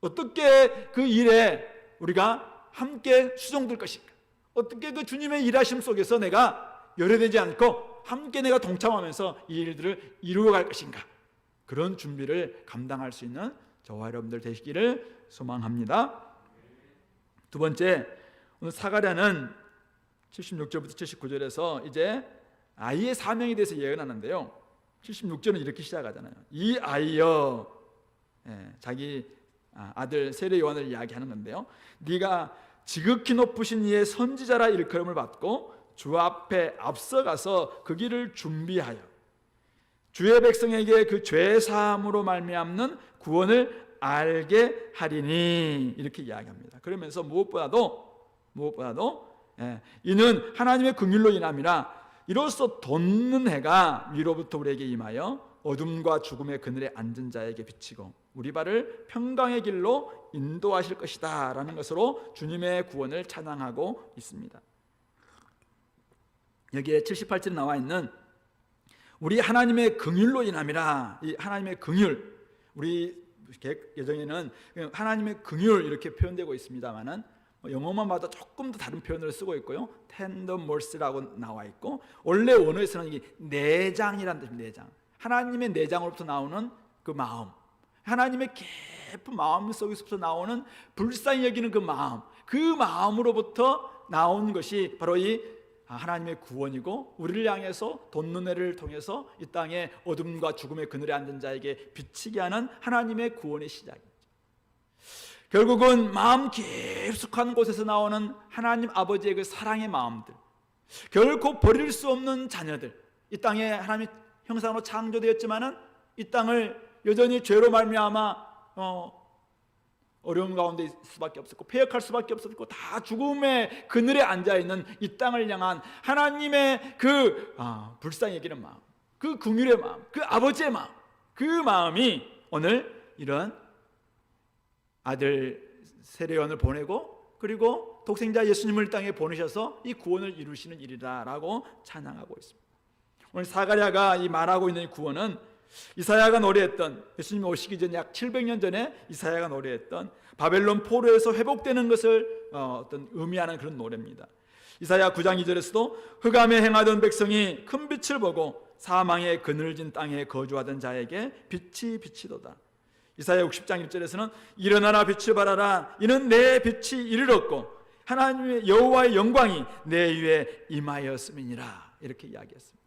S3: 어떻게 그 일에 우리가 함께 수종될 것인가, 어떻게 그 주님의 일하심 속에서 내가 열애되지 않고 함께 내가 동참하면서 이 일들을 이루어갈 것인가, 그런 준비를 감당할 수 있는 저와 여러분들 되시기를 소망합니다. 두 번째, 오늘 사가랴는 76절부터 79절에서 이제 아이의 사명에 대해서 예언하는데요. 76절은 이렇게 시작하잖아요. 이 아이여, 자기 아들 세례 요한을 이야기하는 건데요. 네가 지극히 높으신 이의 선지자라 일컬음을 받고 주 앞에 앞서가서 그 길을 준비하여 주의 백성에게 그 죄 사함으로 말미암는 구원을 알게 하리니, 이렇게 이야기합니다. 그러면서 무엇보다도 이는 하나님의 긍휼로 인함이라 이로써 돋는 해가 위로부터 우리에게 임하여 어둠과 죽음의 그늘에 앉은 자에게 비치고 우리 발을 평강의 길로 인도하실 것이다 라는 것으로 주님의 구원을 찬양하고 있습니다. 여기에 78절에 나와 있는 우리 하나님의 긍휼로 인함이라, 이 하나님의 긍휼, 우리 예정에는 하나님의 긍휼 이렇게 표현되고 있습니다만은 영어만 봐도 조금 더 다른 표현을 쓰고 있고요. tender mercy라고 나와 있고, 원래 원어에서는 이게 내장이라는 뜻입니다. 내장. 하나님의 내장으로부터 나오는 그 마음, 하나님의 깊은 마음 속에서부터 나오는 불쌍히 여기는 그 마음, 그 마음으로부터 나온 것이 바로 이 하나님의 구원이고, 우리를 향해서 돋는 해를 통해서 이 땅에 어둠과 죽음의 그늘에 앉은 자에게 비치게 하는 하나님의 구원의 시작이죠. 결국은 마음 깊숙한 곳에서 나오는 하나님 아버지의 그 사랑의 마음들, 결코 버릴 수 없는 자녀들, 이 땅에 하나님의 형상으로 창조되었지만은 이 땅을 여전히 죄로 말미암아 어려운 가운데 있을 수밖에 없었고 폐역할 수밖에 없었고 다 죽음의 그늘에 앉아있는 이 땅을 향한 하나님의 그 불쌍히 여기는 마음, 그 긍휼의 마음, 그 아버지의 마음, 그 마음이 오늘 이런 아들 세례요한을 보내고 그리고 독생자 예수님을 땅에 보내셔서 이 구원을 이루시는 일이다라고 찬양하고 있습니다. 오늘 사가랴가 이 말하고 있는 이 구원은 이사야가 노래했던, 예수님이 오시기 전 약 700년 전에 이사야가 노래했던 바벨론 포로에서 회복되는 것을 어떤 의미하는 그런 노래입니다. 이사야 9장 2절에서도 흑암에 행하던 백성이 큰 빛을 보고 사망의 그늘진 땅에 거주하던 자에게 빛이 비치도다. 이사야 60장 1절에서는 일어나라 빛을 발하라 이는 내 빛이 이르렀고 하나님의 여호와의 영광이 내 위에 임하였음이니라 이렇게 이야기했습니다.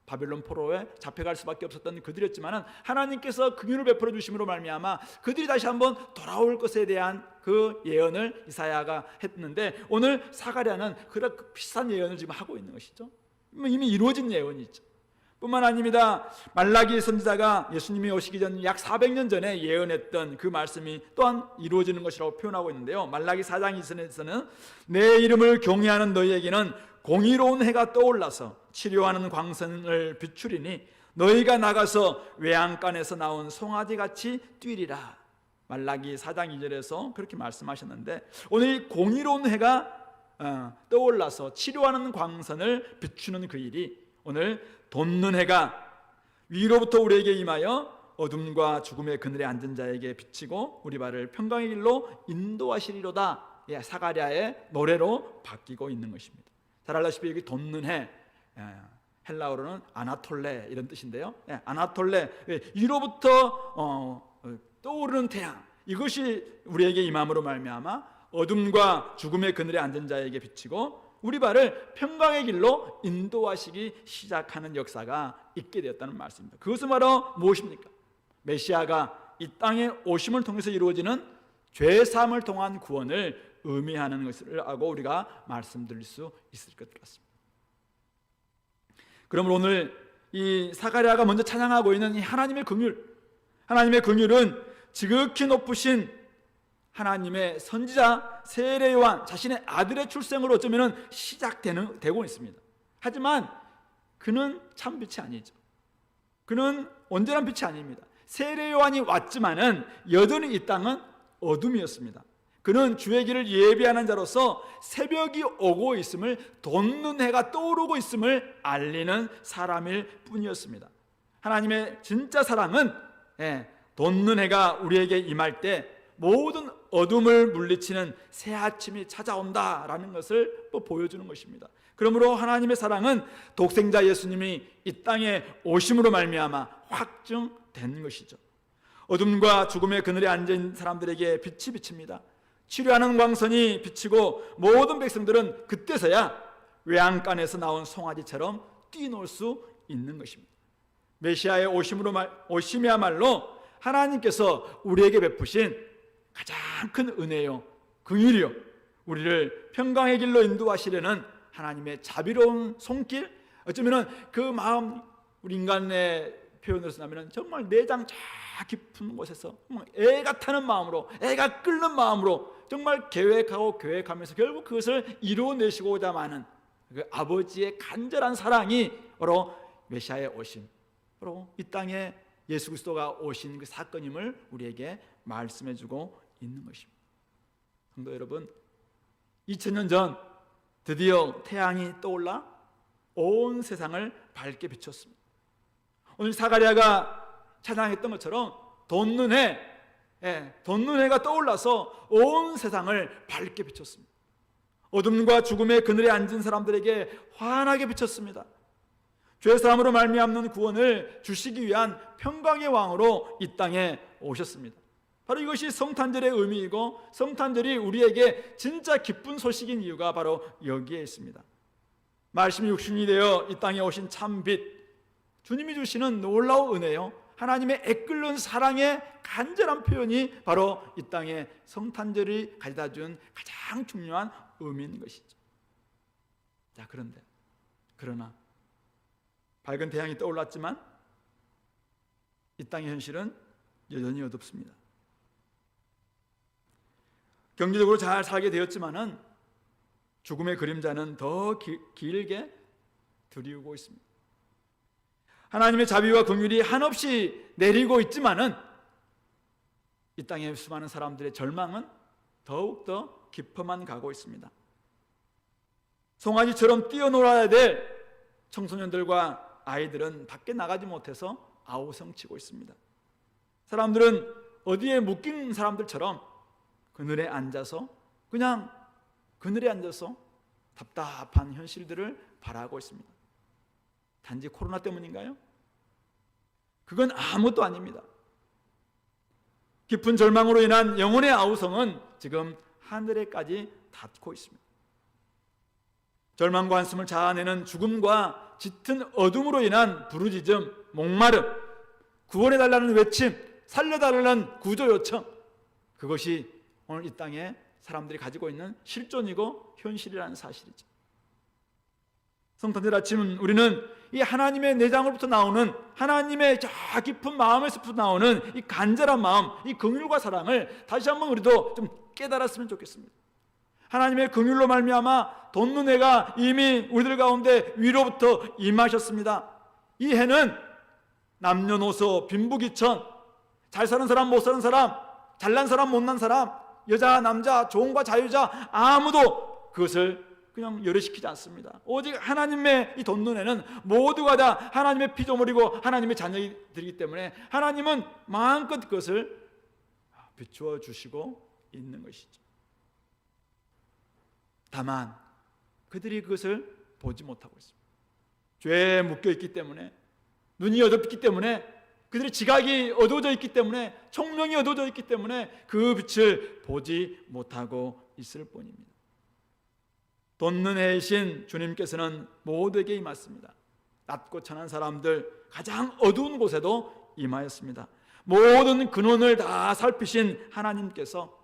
S3: 바벨론 포로에 잡혀갈 수밖에 없었던 그들이었지만은 하나님께서 긍휼을 베풀어 주심으로 말미암아 그들이 다시 한번 돌아올 것에 대한 그 예언을 이사야가 했는데 오늘 사가랴는 그런 비슷한 예언을 지금 하고 있는 것이죠. 이미 이루어진 예언이죠. 뿐만 아닙니다. 말라기 선지자가 예수님이 오시기 전 약 400년 전에 예언했던 그 말씀이 또한 이루어지는 것이라고 표현하고 있는데요. 말라기 4장 2절에서는 내 이름을 경외하는 너희에게는 공의로운 해가 떠올라서 치료하는 광선을 비추리니 너희가 나가서 외양간에서 나온 송아지같이 뛰리라. 말라기 4장 2절에서 그렇게 말씀하셨는데 오늘 이 공의로운 해가 떠올라서 치료하는 광선을 비추는 그 일이 오늘 돋는 해가 위로부터 우리에게 임하여 어둠과 죽음의 그늘에 앉은 자에게 비치고 우리 발을 평강의 길로 인도하시리로다. 사가랴의 노래로 바뀌고 있는 것입니다. 잘 알다시피 여기 돋는 해, 헬라어로는 아나톨레 이런 뜻인데요. 아나톨레, 위로부터 떠오르는 태양, 이것이 우리에게 임함으로 말미암아 어둠과 죽음의 그늘에 앉은 자에게 비치고 우리 발을 평강의 길로 인도하시기 시작하는 역사가 있게 되었다는 말씀입니다. 그것은 바로 무엇입니까? 메시아가 이 땅에 오심을 통해서 이루어지는 죄사함을 통한 구원을 의미하는 것을 하고 우리가 말씀드릴 수 있을 것 같습니다. 그러면 오늘 이 사가랴가 먼저 찬양하고 있는 이 하나님의 긍휼, 하나님의 긍휼은 지극히 높으신 하나님의 선지자 세례 요한 자신의 아들의 출생으로 어쩌면 시작되고 있습니다. 하지만 그는 참 빛이 아니죠. 그는 온전한 빛이 아닙니다. 세례 요한이 왔지만은 여전히 이 땅은 어둠이었습니다. 그는 주의 길을 예비하는 자로서 새벽이 오고 있음을, 돋는 해가 떠오르고 있음을 알리는 사람일 뿐이었습니다. 하나님의 진짜 사랑은 돋는 해가 우리에게 임할 때 모든 어둠을 물리치는 새 아침이 찾아온다라는 것을 보여주는 것입니다. 그러므로 하나님의 사랑은 독생자 예수님이 이 땅에 오심으로 말미암아 확증된 것이죠. 어둠과 죽음의 그늘에 앉은 사람들에게 빛이 비칩니다. 치료하는 광선이 비치고 모든 백성들은 그때서야 외양간에서 나온 송아지처럼 뛰놀 수 있는 것입니다. 메시아의 오심이야말로 하나님께서 우리에게 베푸신 가장 큰 은혜요, 긍휼이요, 우리를 평강의 길로 인도하시려는 하나님의 자비로운 손길, 어쩌면 그 마음, 우리 인간의 표현으로 하면 정말 내장 저 깊은 곳에서 애가 타는 마음으로, 애가 끓는 마음으로 정말 계획하면서 결국 그것을 이루어내시고자 하는 그 아버지의 간절한 사랑이 바로 메시아의 오심, 바로 이 땅에 예수 그리스도가 오신 그 사건임을 우리에게 말씀해주고 있는 것입니다. 성도 여러분, 2000년 전 드디어 태양이 떠올라 온 세상을 밝게 비췄습니다. 오늘 사가랴가 찬양했던 것처럼 돋는 해가 떠올라서 온 세상을 밝게 비췄습니다. 어둠과 죽음의 그늘에 앉은 사람들에게 환하게 비쳤습니다. 죄사함으로 말미암는 구원을 주시기 위한 평강의 왕으로 이 땅에 오셨습니다. 바로 이것이 성탄절의 의미이고 성탄절이 우리에게 진짜 기쁜 소식인 이유가 바로 여기에 있습니다. 말씀이 육신이 되어 이 땅에 오신 참 빛, 주님이 주시는 놀라운 은혜요, 하나님의 애끓는 사랑의 간절한 표현이 바로 이 땅에 성탄절이 가져다 준 가장 중요한 의미인 것이죠. 자, 그러나 밝은 태양이 떠올랐지만 이 땅의 현실은 여전히 어둡습니다. 경제적으로 잘 살게 되었지만은 죽음의 그림자는 더 길게 드리우고 있습니다. 하나님의 자비와 긍휼이 한없이 내리고 있지만은 이 땅의 수많은 사람들의 절망은 더욱더 깊어만 가고 있습니다. 송아지처럼 뛰어놀아야 될 청소년들과 아이들은 밖에 나가지 못해서 아우성치고 있습니다. 사람들은 어디에 묶인 사람들처럼 그늘에 앉아서 답답한 현실들을 바라고 있습니다. 단지 코로나 때문인가요? 그건 아무것도 아닙니다. 깊은 절망으로 인한 영혼의 아우성은 지금 하늘에까지 닿고 있습니다. 절망과 한숨을 자아내는 죽음과 짙은 어둠으로 인한 부르짖음, 목마름, 구원해달라는 외침, 살려달라는 구조 요청, 그것이 오늘 이 땅에 사람들이 가지고 있는 실존이고 현실이라는 사실이죠. 성탄절 아침 우리는 이 하나님의 내장으로부터 나오는, 하나님의 저 깊은 마음에서부터 나오는 이 간절한 마음, 이 긍휼과 사랑을 다시 한번 우리도 좀 깨달았으면 좋겠습니다. 하나님의 긍휼로 말미암아 돋는 해가 이미 우리들 가운데 위로부터 임하셨습니다. 이 해는 남녀노소 빈부귀천, 잘 사는 사람 못 사는 사람, 잘난 사람 못난 사람, 여자 남자 좋은과 자유자 아무도 그것을 그냥 열애시키지 않습니다. 오직 하나님의 이 돋는 해는 모두가 다 하나님의 피조물이고 하나님의 자녀들이기 때문에 하나님은 마음껏 그것을 비추어 주시고 있는 것이죠. 다만 그들이 그것을 보지 못하고 있습니다. 죄에 묶여 있기 때문에, 눈이 어둡기 때문에, 그들의 지각이 어두워져 있기 때문에, 총명이 어두워져 있기 때문에 그 빛을 보지 못하고 있을 뿐입니다. 돋는 해이신 주님께서는 모두에게 임했습니다. 낮고 천한 사람들, 가장 어두운 곳에도 임하였습니다. 모든 근원을 다 살피신 하나님께서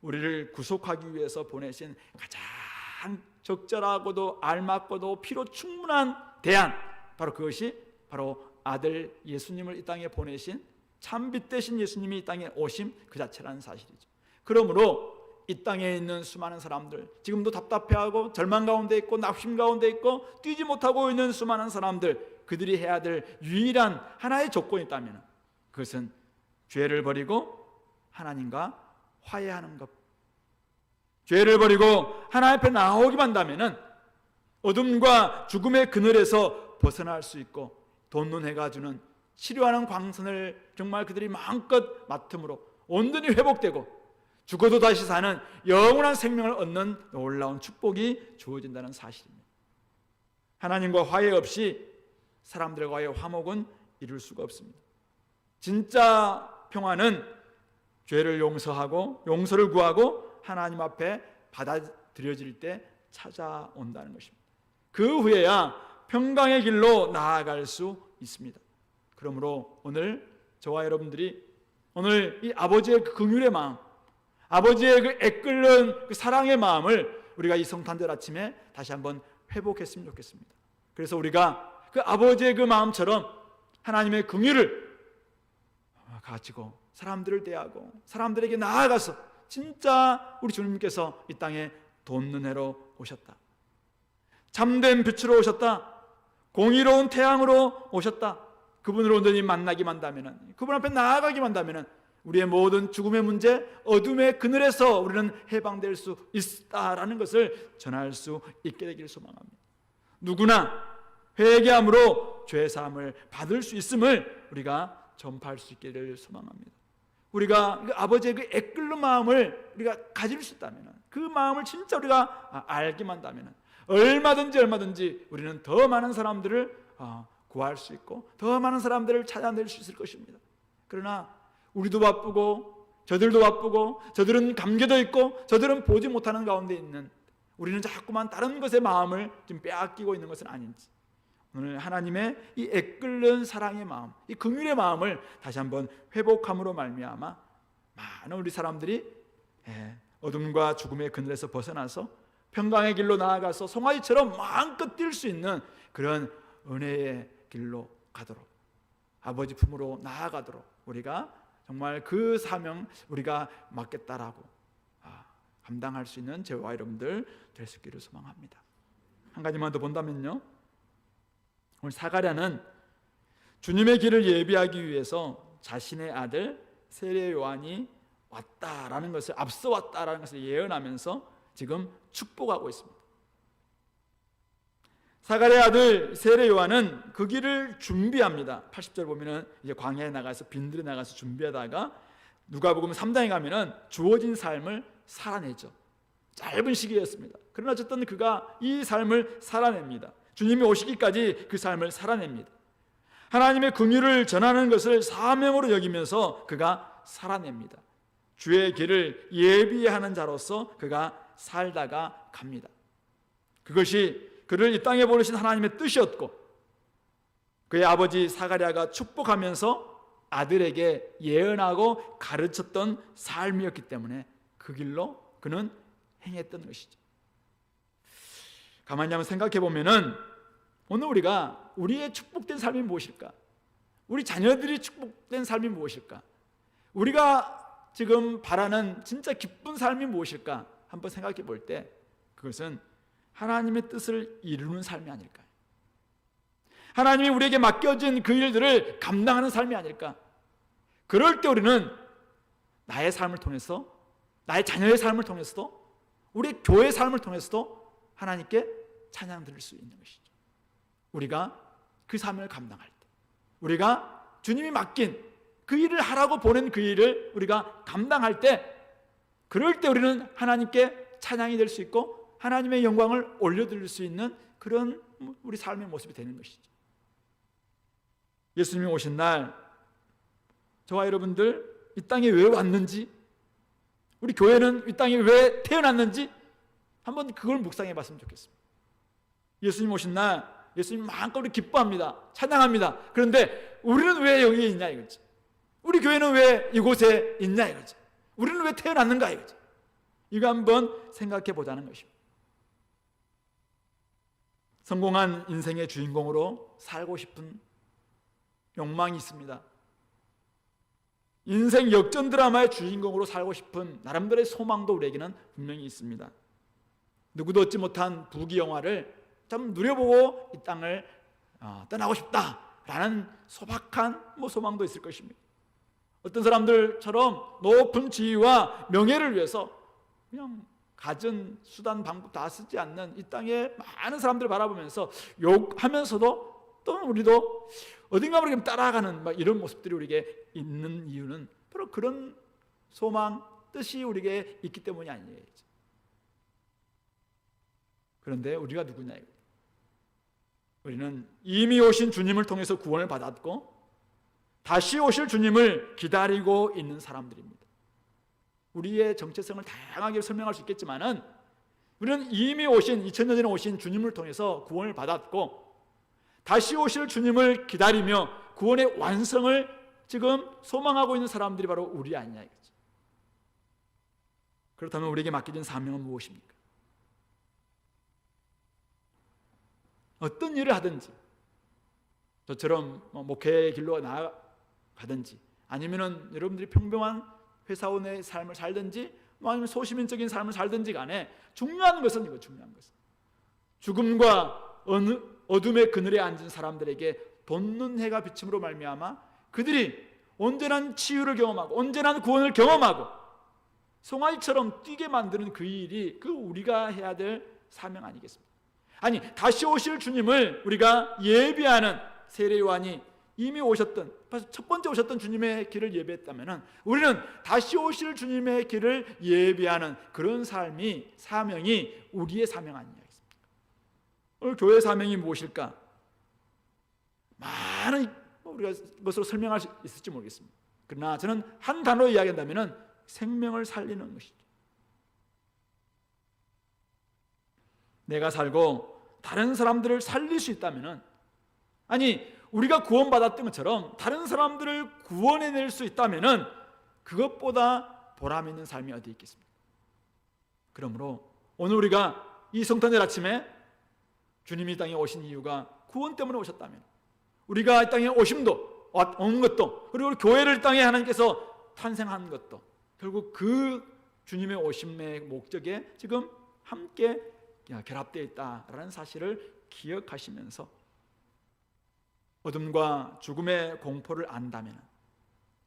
S3: 우리를 구속하기 위해서 보내신 가장 적절하고도 알맞고도 피로 충분한 대안, 바로 그것이 바로 아들 예수님을 이 땅에 보내신 참빛 되신 예수님이 이 땅에 오심 그 자체라는 사실이죠. 그러므로 이 땅에 있는 수많은 사람들, 지금도 답답해하고 절망 가운데 있고 낙심 가운데 있고 뛰지 못하고 있는 수많은 사람들, 그들이 해야 될 유일한 하나의 조건이 있다면 그것은 죄를 버리고 하나님과 화해하는 것. 죄를 버리고 하나님 앞에 나오기만 한다면 어둠과 죽음의 그늘에서 벗어날 수 있고 돋는 해가 주는 치료하는 광선을 정말 그들이 마음껏 맡음으로 온전히 회복되고 죽어도 다시 사는 영원한 생명을 얻는 놀라운 축복이 주어진다는 사실입니다. 하나님과 화해 없이 사람들과의 화목은 이룰 수가 없습니다. 진짜 평화는 죄를 용서하고 용서를 구하고 하나님 앞에 받아들여질 때 찾아온다는 것입니다. 그 후에야 평강의 길로 나아갈 수 있습니다. 그러므로 오늘 저와 여러분들이 오늘 이 아버지의 그 긍휼의 마음, 아버지의 그 애끓는 그 사랑의 마음을 우리가 이 성탄절 아침에 다시 한번 회복했으면 좋겠습니다. 그래서 우리가 그 아버지의 그 마음처럼 하나님의 긍휼을 가지고 사람들을 대하고 사람들에게 나아가서 진짜 우리 주님께서 이 땅에 돋는 해로 오셨다, 참된 빛으로 오셨다, 공의로운 태양으로 오셨다, 그분을 온전히 만나기만 한다면, 그분 앞에 나아가기만 한다면 우리의 모든 죽음의 문제, 어둠의 그늘에서 우리는 해방될 수 있다라는 것을 전할 수 있게 되기를 소망합니다. 누구나 회개함으로 죄사함을 받을 수 있음을 우리가 전파할 수 있기를 소망합니다. 우리가 그 아버지의 그 애끓는 마음을 우리가 가질 수 있다면, 그 마음을 진짜 우리가 알기만 한다면 얼마든지 우리는 더 많은 사람들을 구할 수 있고 더 많은 사람들을 찾아낼 수 있을 것입니다. 그러나 우리도 바쁘고 저들도 바쁘고 저들은 감겨져 있고 저들은 보지 못하는 가운데 있는 우리는 자꾸만 다른 것에 마음을 좀 빼앗기고 있는 것은 아닌지, 오늘 하나님의 이 애끓는 사랑의 마음, 이 긍휼의 마음을 다시 한번 회복함으로 말미암아 많은 우리 사람들이 어둠과 죽음의 그늘에서 벗어나서 평강의 길로 나아가서 송아지처럼 마음껏 뛸 수 있는 그런 은혜의 길로 가도록, 아버지 품으로 나아가도록 우리가 정말 그 사명 우리가 맡겠다라고 감당할 수 있는 저와 여러분들 될 수 있기를 소망합니다. 한 가지만 더 본다면요, 오늘 사가랴는 주님의 길을 예비하기 위해서 자신의 아들 세례 요한이 왔다라는 것을, 앞서 왔다라는 것을 예언하면서 지금 축복하고 있습니다. 사가랴의 아들 세례 요한은 그 길을 준비합니다. 80절 보면은 이제 광야에 나가서 빈들에 나가서 준비하다가 누가복음 3장에 가면은 주어진 삶을 살아내죠. 짧은 시기였습니다. 그러나 어쨌든 그가 이 삶을 살아냅니다. 주님이 오시기까지 그 삶을 살아냅니다. 하나님의 긍휼을 전하는 것을 사명으로 여기면서 그가 살아냅니다. 주의 길을 예비하는 자로서 그가 살다가 갑니다. 그것이 그를 이 땅에 보내신 하나님의 뜻이었고, 그의 아버지 사가랴가 축복하면서 아들에게 예언하고 가르쳤던 삶이었기 때문에 그 길로 그는 행했던 것이죠. 가만히 한번 생각해 보면은 오늘 우리가 우리의 축복된 삶이 무엇일까? 우리 자녀들이 축복된 삶이 무엇일까? 우리가 지금 바라는 진짜 기쁜 삶이 무엇일까? 한번 생각해 볼 때 그것은 하나님의 뜻을 이루는 삶이 아닐까요? 하나님이 우리에게 맡겨진 그 일들을 감당하는 삶이 아닐까? 그럴 때 우리는 나의 삶을 통해서, 나의 자녀의 삶을 통해서도, 우리 교회의 삶을 통해서도 하나님께 찬양 드릴 수 있는 것이죠. 우리가 그 사명을 감당할 때, 우리가 주님이 맡긴 그 일을 하라고 보낸 그 일을 우리가 감당할 때, 그럴 때 우리는 하나님께 찬양이 될 수 있고 하나님의 영광을 올려드릴 수 있는 그런 우리 삶의 모습이 되는 것이죠. 예수님이 오신 날 저와 여러분들 이 땅에 왜 왔는지, 우리 교회는 이 땅에 왜 태어났는지 한번 그걸 묵상해 봤으면 좋겠습니다. 예수님 오신 날 예수님 마음껏 우리 기뻐합니다. 찬양합니다. 그런데 우리는 왜 여기에 있냐 이거지. 우리 교회는 왜 이곳에 있냐 이거지. 우리는 왜 태어났는가 이거지. 이거 한번 생각해 보자는 것입니다. 성공한 인생의 주인공으로 살고 싶은 욕망이 있습니다. 인생 역전 드라마의 주인공으로 살고 싶은 나름대로의 소망도 우리에게는 분명히 있습니다. 누구도 얻지 못한 부귀영화를 좀 누려보고 이 땅을 떠나고 싶다라는 소박한 소망도 있을 것입니다. 어떤 사람들처럼 높은 지위와 명예를 위해서 그냥 가진 수단 방법 다 쓰지 않는 이 땅에 많은 사람들을 바라보면서 욕하면서도 또 우리도 어딘가 모르게 따라가는 이런 모습들이 우리에게 있는 이유는 바로 그런 소망, 뜻이 우리에게 있기 때문이 아니에요. 그런데 우리가 누구냐 이거. 우리는 이미 오신 주님을 통해서 구원을 받았고 다시 오실 주님을 기다리고 있는 사람들입니다. 우리의 정체성을 다양하게 설명할 수 있겠지만은 우리는 이미 오신 2000년 전에 오신 주님을 통해서 구원을 받았고 다시 오실 주님을 기다리며 구원의 완성을 지금 소망하고 있는 사람들이 바로 우리 아니냐 이거지. 그렇다면 우리에게 맡겨진 사명은 무엇입니까? 어떤 일을 하든지 저처럼 목회의 길로 나아가든지 아니면은 여러분들이 평범한 회사원의 삶을 살든지 아니면 소시민적인 삶을 살든지 간에 중요한 것은 이거 중요한 것은 죽음과 어둠의 그늘에 앉은 사람들에게 돋는 해가 비침으로 말미암아 그들이 온전한 치유를 경험하고 온전한 구원을 경험하고 송아지처럼 뛰게 만드는 그 일이 그 우리가 해야 될 사명 아니겠습니까? 아니 다시 오실 주님을 우리가 예비하는 세례 요한이 이미 오셨던 첫 번째 오셨던 주님의 길을 예비했다면 우리는 다시 오실 주님의 길을 예비하는 그런 삶이 사명이 우리의 사명 아니겠습니까? 오늘 교회의 사명이 무엇일까? 많은 우리가 것으로 설명할 수 있을지 모르겠습니다. 그러나 저는 한 단어로 이야기한다면 생명을 살리는 것이죠. 내가 살고 다른 사람들을 살릴 수 있다면 아니 우리가 구원받았던 것처럼 다른 사람들을 구원해낼 수 있다면은 그것보다 보람 있는 삶이 어디 있겠습니까? 그러므로 오늘 우리가 이 성탄절 아침에 주님이 이 땅에 오신 이유가 구원 때문에 오셨다면, 우리가 이 땅에 오심도 온 것도, 그리고 교회를 이 땅에 하나님께서 탄생한 것도 결국 그 주님의 오심의 목적에 지금 함께 결합되어 있다라는 사실을 기억하시면서 어둠과 죽음의 공포를 안다면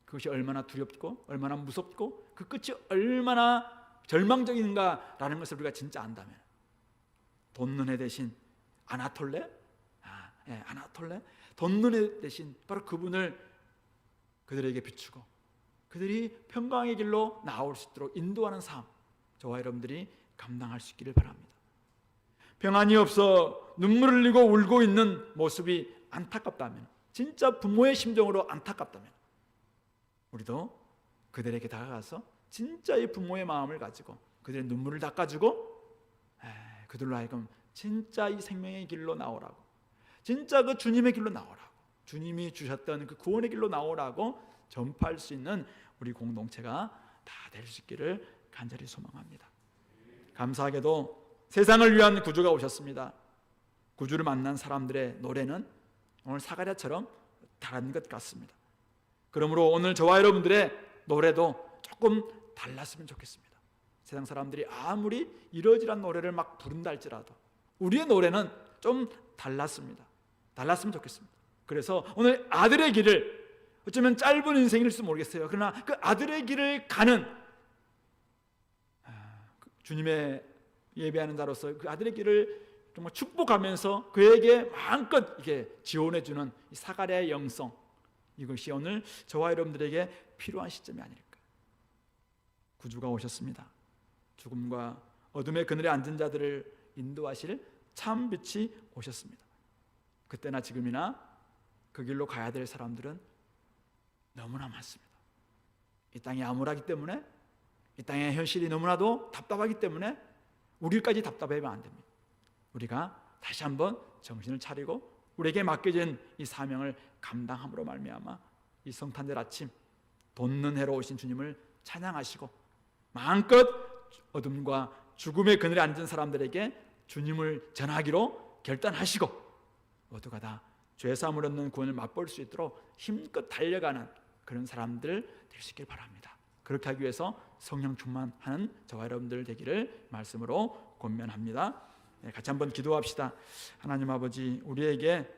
S3: 그것이 얼마나 두렵고 얼마나 무섭고 그 끝이 얼마나 절망적인가라는 것을 우리가 진짜 안다면 돈눈에 대신 아나톨레, 아나톨레, 돈눈에 대신 바로 그분을 그들에게 비추고 그들이 평강의 길로 나올 수 있도록 인도하는 삶, 저와 여러분들이 감당할 수 있기를 바랍니다. 평안이 없어 눈물을 흘리고 울고 있는 모습이 안타깝다면, 진짜 부모의 심정으로 안타깝다면 우리도 그들에게 다가가서 진짜 이 부모의 마음을 가지고 그들의 눈물을 닦아주고 그들로 하여금 진짜 이 생명의 길로 나오라고, 진짜 그 주님의 길로 나오라고, 주님이 주셨던 그 구원의 길로 나오라고 전파할 수 있는 우리 공동체가 다 될 수 있기를 간절히 소망합니다. 감사하게도 세상을 위한 구주가 오셨습니다. 구주를 만난 사람들의 노래는 오늘 사가랴처럼 다른 것 같습니다. 그러므로 오늘 저와 여러분들의 노래도 조금 달랐으면 좋겠습니다. 세상 사람들이 아무리 이러지란 노래를 막 부른다 할지라도 우리의 노래는 좀 달랐습니다. 달랐으면 좋겠습니다. 그래서 오늘 아들의 길을, 어쩌면 짧은 인생일지도 모르겠어요. 그러나 그 아들의 길을 가는 주님의 예배하는 자로서 그 아들의 길을 정말 축복하면서 그에게 마음껏 이게 지원해주는 이 사가랴의 영성, 이것이 오늘 저와 여러분들에게 필요한 시점이 아닐까. 구주가 오셨습니다. 죽음과 어둠의 그늘에 앉은 자들을 인도하실 참 빛이 오셨습니다. 그때나 지금이나 그 길로 가야 될 사람들은 너무나 많습니다. 이 땅이 암울하기 때문에, 이 땅의 현실이 너무나도 답답하기 때문에 우리까지 답답하면 안 됩니다. 우리가 다시 한번 정신을 차리고 우리에게 맡겨진 이 사명을 감당함으로 말미암아 이 성탄절 아침 돋는 해로 오신 주님을 찬양하시고 마음껏 어둠과 죽음의 그늘에 앉은 사람들에게 주님을 전하기로 결단하시고 모두가 다 죄사함을 얻는 구원을 맛볼 수 있도록 힘껏 달려가는 그런 사람들 될 수 있길 바랍니다. 그렇게 하기 위해서 성령 충만하는 저와 여러분들 되기를 말씀으로 권면합니다. 같이 한번 기도합시다. 하나님 아버지, 우리에게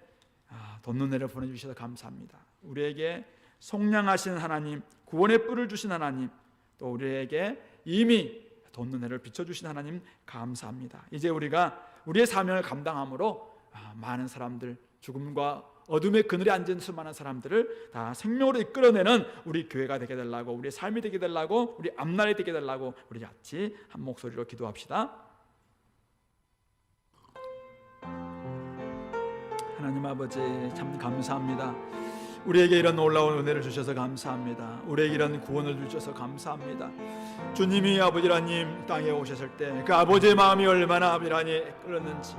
S3: 돋는 해를 보내주셔서 감사합니다. 우리에게 속량하신 하나님, 구원의 뿔을 주신 하나님, 또 우리에게 이미 돋는 해를 비춰주신 하나님 감사합니다. 이제 우리가 우리의 사명을 감당함으로 많은 사람들, 죽음과 어둠의 그늘에 앉은 수많은 사람들을 다 생명으로 이끌어내는 우리 교회가 되게 달라고, 우리의 삶이 되게 달라고, 우리 앞날이 되게 달라고 우리 같이 한 목소리로 기도합시다. 하나님 아버지, 참 감사합니다. 우리에게 이런 놀라운 은혜를 주셔서 감사합니다. 우리에게 이런 구원을 주셔서 감사합니다. 주님이 아버지라님 땅에 오셨을 때 그 아버지의 마음이 얼마나 아버지라니 끌었는지,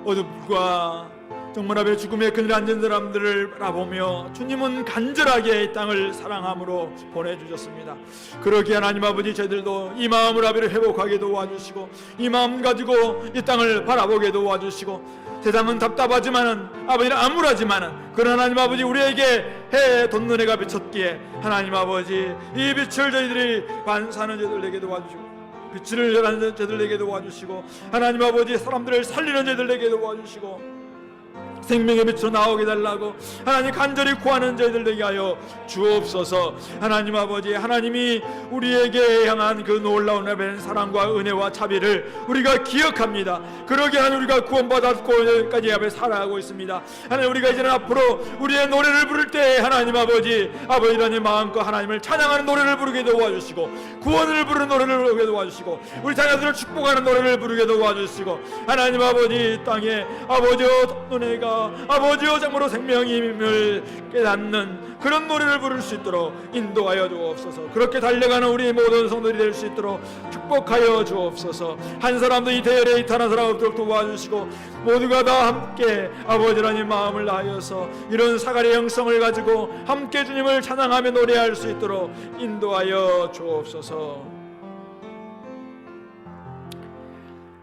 S3: 어둠과 정말 아버지 죽음의 그늘에 앉은 사람들을 바라보며 주님은 간절하게 이 땅을 사랑함으로 보내주셨습니다. 그러기에 하나님 아버지, 저희들도 이 마음을 아버지를 회복하게 도와주시고 이 마음 가지고 이 땅을 바라보게 도와주시고, 세상은 답답하지만은 아버지는 암울하지만은 그러나 하나님 아버지, 우리에게 해의 돋는 해가 비쳤기에 하나님 아버지, 이 빛을 저희들이 반사하는 저희들에게 도와주시고, 빛을 전하는 저희들에게 도와주시고, 하나님 아버지 사람들을 살리는 저희들에게 도와주시고, 생명의 빛으로 나오게 달라고 하나님 간절히 구하는 저희들 되게 하여 주옵소서. 하나님 아버지, 하나님이 우리에게 향한 그 놀라운 사랑과 은혜와 자비를 우리가 기억합니다. 그러기에 하나님 우리가 구원받았고 여기까지 살아가고 있습니다. 하나님, 우리가 이제는 앞으로 우리의 노래를 부를 때 하나님 아버지, 하나님 마음껏 하나님을 찬양하는 노래를 부르게 도와주시고, 구원을 부르는 노래를 부르게 도와주시고, 우리 자녀들을 축복하는 노래를 부르게 도와주시고, 하나님 아버지 땅에 아버지여 은혜가 우리가 아버지여 정말로 생명임을 깨닫는 그런 노래를 부를 수 있도록 인도하여 주옵소서. 그렇게 달려가는 우리 모든 성도들이 될 수 있도록 축복하여 주옵소서. 한 사람도 이 대열에 이탈한 사람 없도록 도와주시고 모두가 다 함께 아버지 하나님 마음을 다하여서 이런 사가랴의 영성을 가지고 함께 주님을 찬양하며 노래할 수 있도록 인도하여 주옵소서.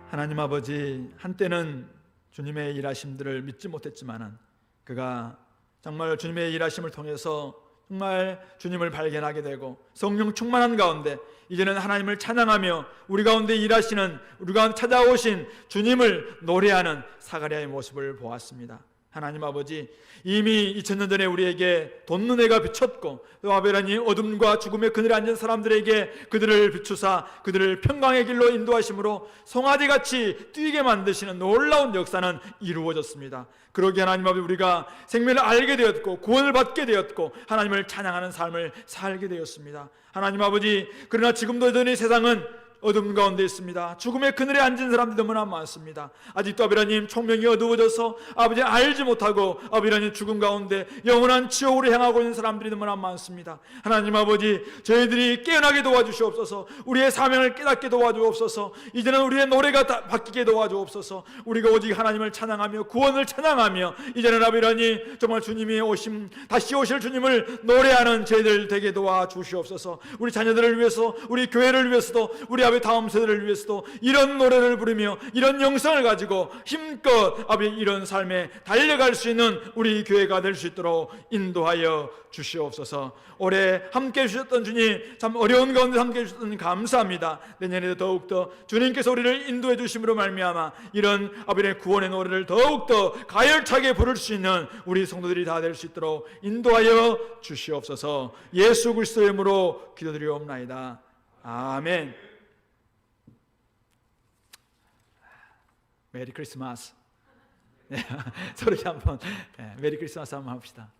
S3: 하나님 아버지, 한때는 주님의 일하심들을 믿지 못했지만은 그가 정말 주님의 일하심을 통해서 정말 주님을 발견하게 되고 성령 충만한 가운데 이제는 하나님을 찬양하며 우리 가운데 일하시는, 우리 가운데 찾아오신 주님을 노래하는 사가랴의 모습을 보았습니다. 하나님 아버지, 이미 2000년 전에 우리에게 돋는 해가 비쳤고 또 아베라니 어둠과 죽음의 그늘에 앉은 사람들에게 그들을 비추사 그들을 평강의 길로 인도하심으로 송아지같이 뛰게 만드시는 놀라운 역사는 이루어졌습니다. 그러기에 하나님 아버지, 우리가 생명을 알게 되었고 구원을 받게 되었고 하나님을 찬양하는 삶을 살게 되었습니다. 하나님 아버지, 그러나 지금도 여전히 세상은 어둠 가운데 있습니다. 죽음의 그늘에 앉은 사람들이 너무나 많습니다. 아직도 아비라님 총명이 어두워져서 아버지 알지 못하고 아비라님 죽음 가운데 영원한 지옥으로 향하고 있는 사람들이 너무나 많습니다. 하나님 아버지, 저희들이 깨어나게 도와주시옵소서. 우리의 사명을 깨닫게 도와주옵소서. 이제는 우리의 노래가 바뀌게 도와주옵소서. 우리가 오직 하나님을 찬양하며 구원을 찬양하며 이제는 아비라님 정말 주님이 오심, 다시 오실 주님을 노래하는 저희들 되게 도와주시옵소서. 우리 자녀들을 위해서, 우리 교회를 위해서도, 우리 다음 세대를 위해서도 이런 노래를 부르며 이런 영성을 가지고 힘껏 이런 삶에 달려갈 수 있는 우리 교회가 될 수 있도록 인도하여 주시옵소서. 올해 함께해 주셨던 주님, 참 어려운 가운데 함께해 주셨던 감사합니다. 내년에도 더욱더 주님께서 우리를 인도해 주심으로 말미암아 이런 아버지의 구원의 노래를 더욱더 가열차게 부를 수 있는 우리 성도들이 다 될 수 있도록 인도하여 주시옵소서. 예수 그리스도의 이름으로 기도드리옵나이다. 아멘. 메리 크리스마스. 서로 한번 메리 크리스마스 한번 합시다.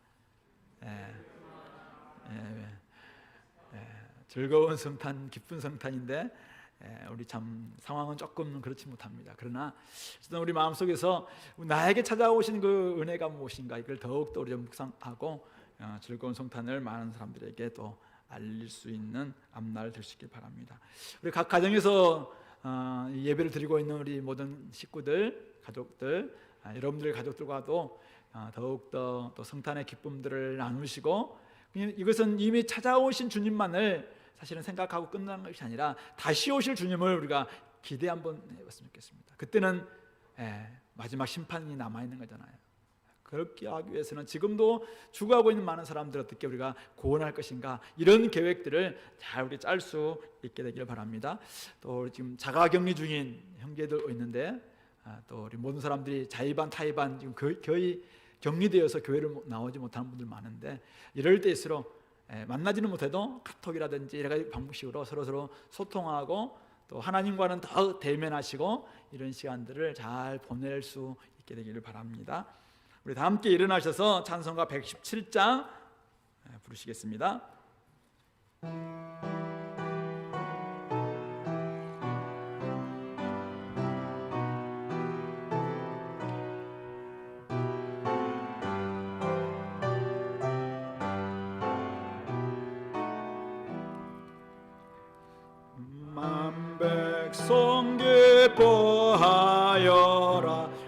S3: 즐거운 성탄, 기쁜 성탄인데 우리 참 상황은 조금 그렇지 못합니다. 그러나 우리 마음속에서 나에게 찾아오신 그 은혜가 무엇인가 이걸 더욱더 우리가 묵상하고 즐거운 성탄을 많은 사람들에게 또 알릴 수 있는 앞날 될 수 있길 바랍니다. 우리 각 가정에서 예배를 드리고 있는 우리 모든 식구들, 가족들, 여러분들의 가족들과도 더욱더 또 성탄의 기쁨들을 나누시고, 이것은 이미 찾아오신 주님만을 사실은 생각하고 끝나는 것이 아니라 다시 오실 주님을 우리가 기대 한번 해봤으면 좋겠습니다. 그때는 마지막 심판이 남아있는 거잖아요. 그렇게 하기 위해서는 지금도 죽어가고 있는 많은 사람들을 어떻게 우리가 구원할 것인가, 이런 계획들을 잘 우리 짤 수 있게 되기를 바랍니다. 또 지금 자가격리 중인 형제들 있는데 또 우리 모든 사람들이 자의반 타의반 지금 거의 격리되어서 교회를 나오지 못하는 분들 많은데, 이럴 때일수록 만나지는 못해도 카톡이라든지 여러 가지 방식으로 서로 소통하고 또 하나님과는 더 대면하시고 이런 시간들을 잘 보낼 수 있게 되기를 바랍니다. 우리 다 함께 일어나셔서 찬송가 117장 부르시겠습니다. 만백성 기뻐하여라.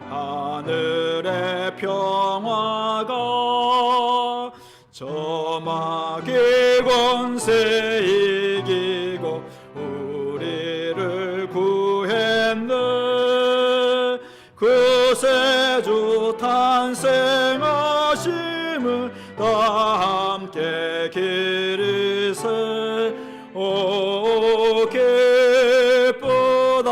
S3: 하늘의 평화가 저마귀 권세 이기고 우리를 구했네. 구세주 탄생하심을 다 함께 기리세. 오 기쁘다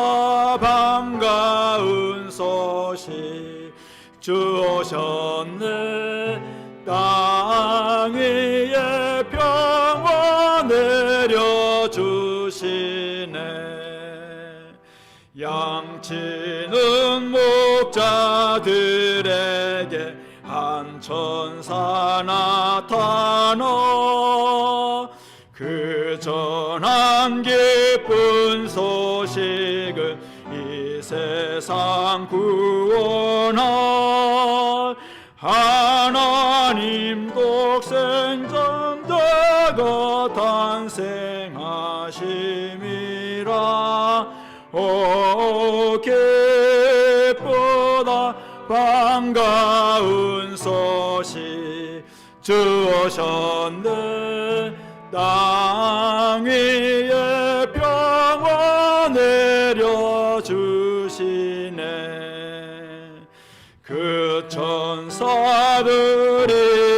S3: 반가운 소식 주셨네. 땅 위에 평화 내려주시네. 양치는 목자들에게 한 천사 나타나 그 전한 기쁜 소식을 이 세상 구원할 하나님 독생자가 탄생하심이라. 오 기쁘다 반가운 소식 주오셨네. 땅 위에 평화 내려주시네. 그 천사들이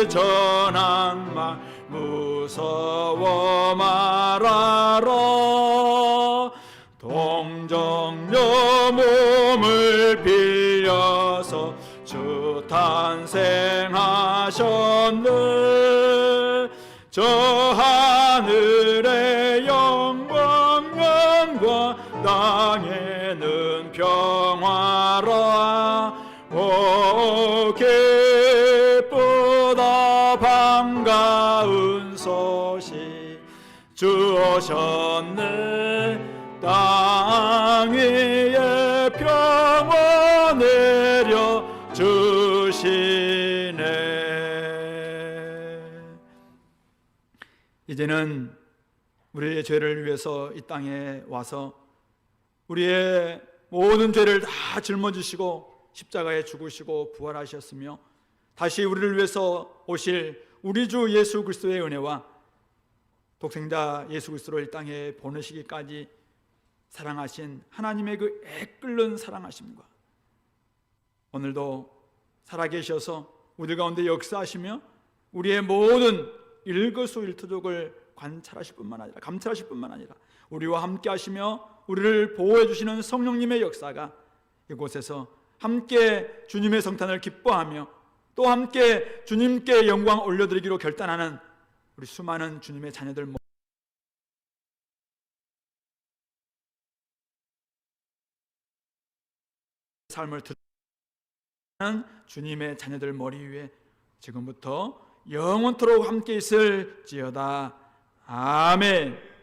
S3: 전한 말 무서워 말아라. 동정녀 몸을 빌려서 주 탄생하셨네. 저 하늘의 영광과 땅에는 평화라. 오 기쁘다 반가운 소식 주 오셨네. 땅 위에 평화 내려 주시네. 이제는 우리의 죄를 위해서 이 땅에 와서 우리의 모든 죄를 다 짊어지시고 십자가에 죽으시고 부활하셨으며 다시 우리를 위해서 오실 우리 주 예수 그리스도의 은혜와 독생자 예수 그리스도를 이 땅에 보내시기까지 사랑하신 하나님의 그 애끓는 사랑하심과 오늘도 살아계셔서 우리 가운데 역사하시며 우리의 모든 일거수일투족을 관찰하실 뿐만 아니라 감찰하실 뿐만 아니라 우리와 함께 하시며 우리를 보호해 주시는 성령님의 역사가 이곳에서 함께 주님의 성탄을 기뻐하며 또 함께 주님께 영광 올려드리기로 결단하는 우리 수많은 주님의 자녀들 삶을 듣는 주님의 자녀들 머리 위에 지금부터 영원토록 함께 있을지어다. 아멘.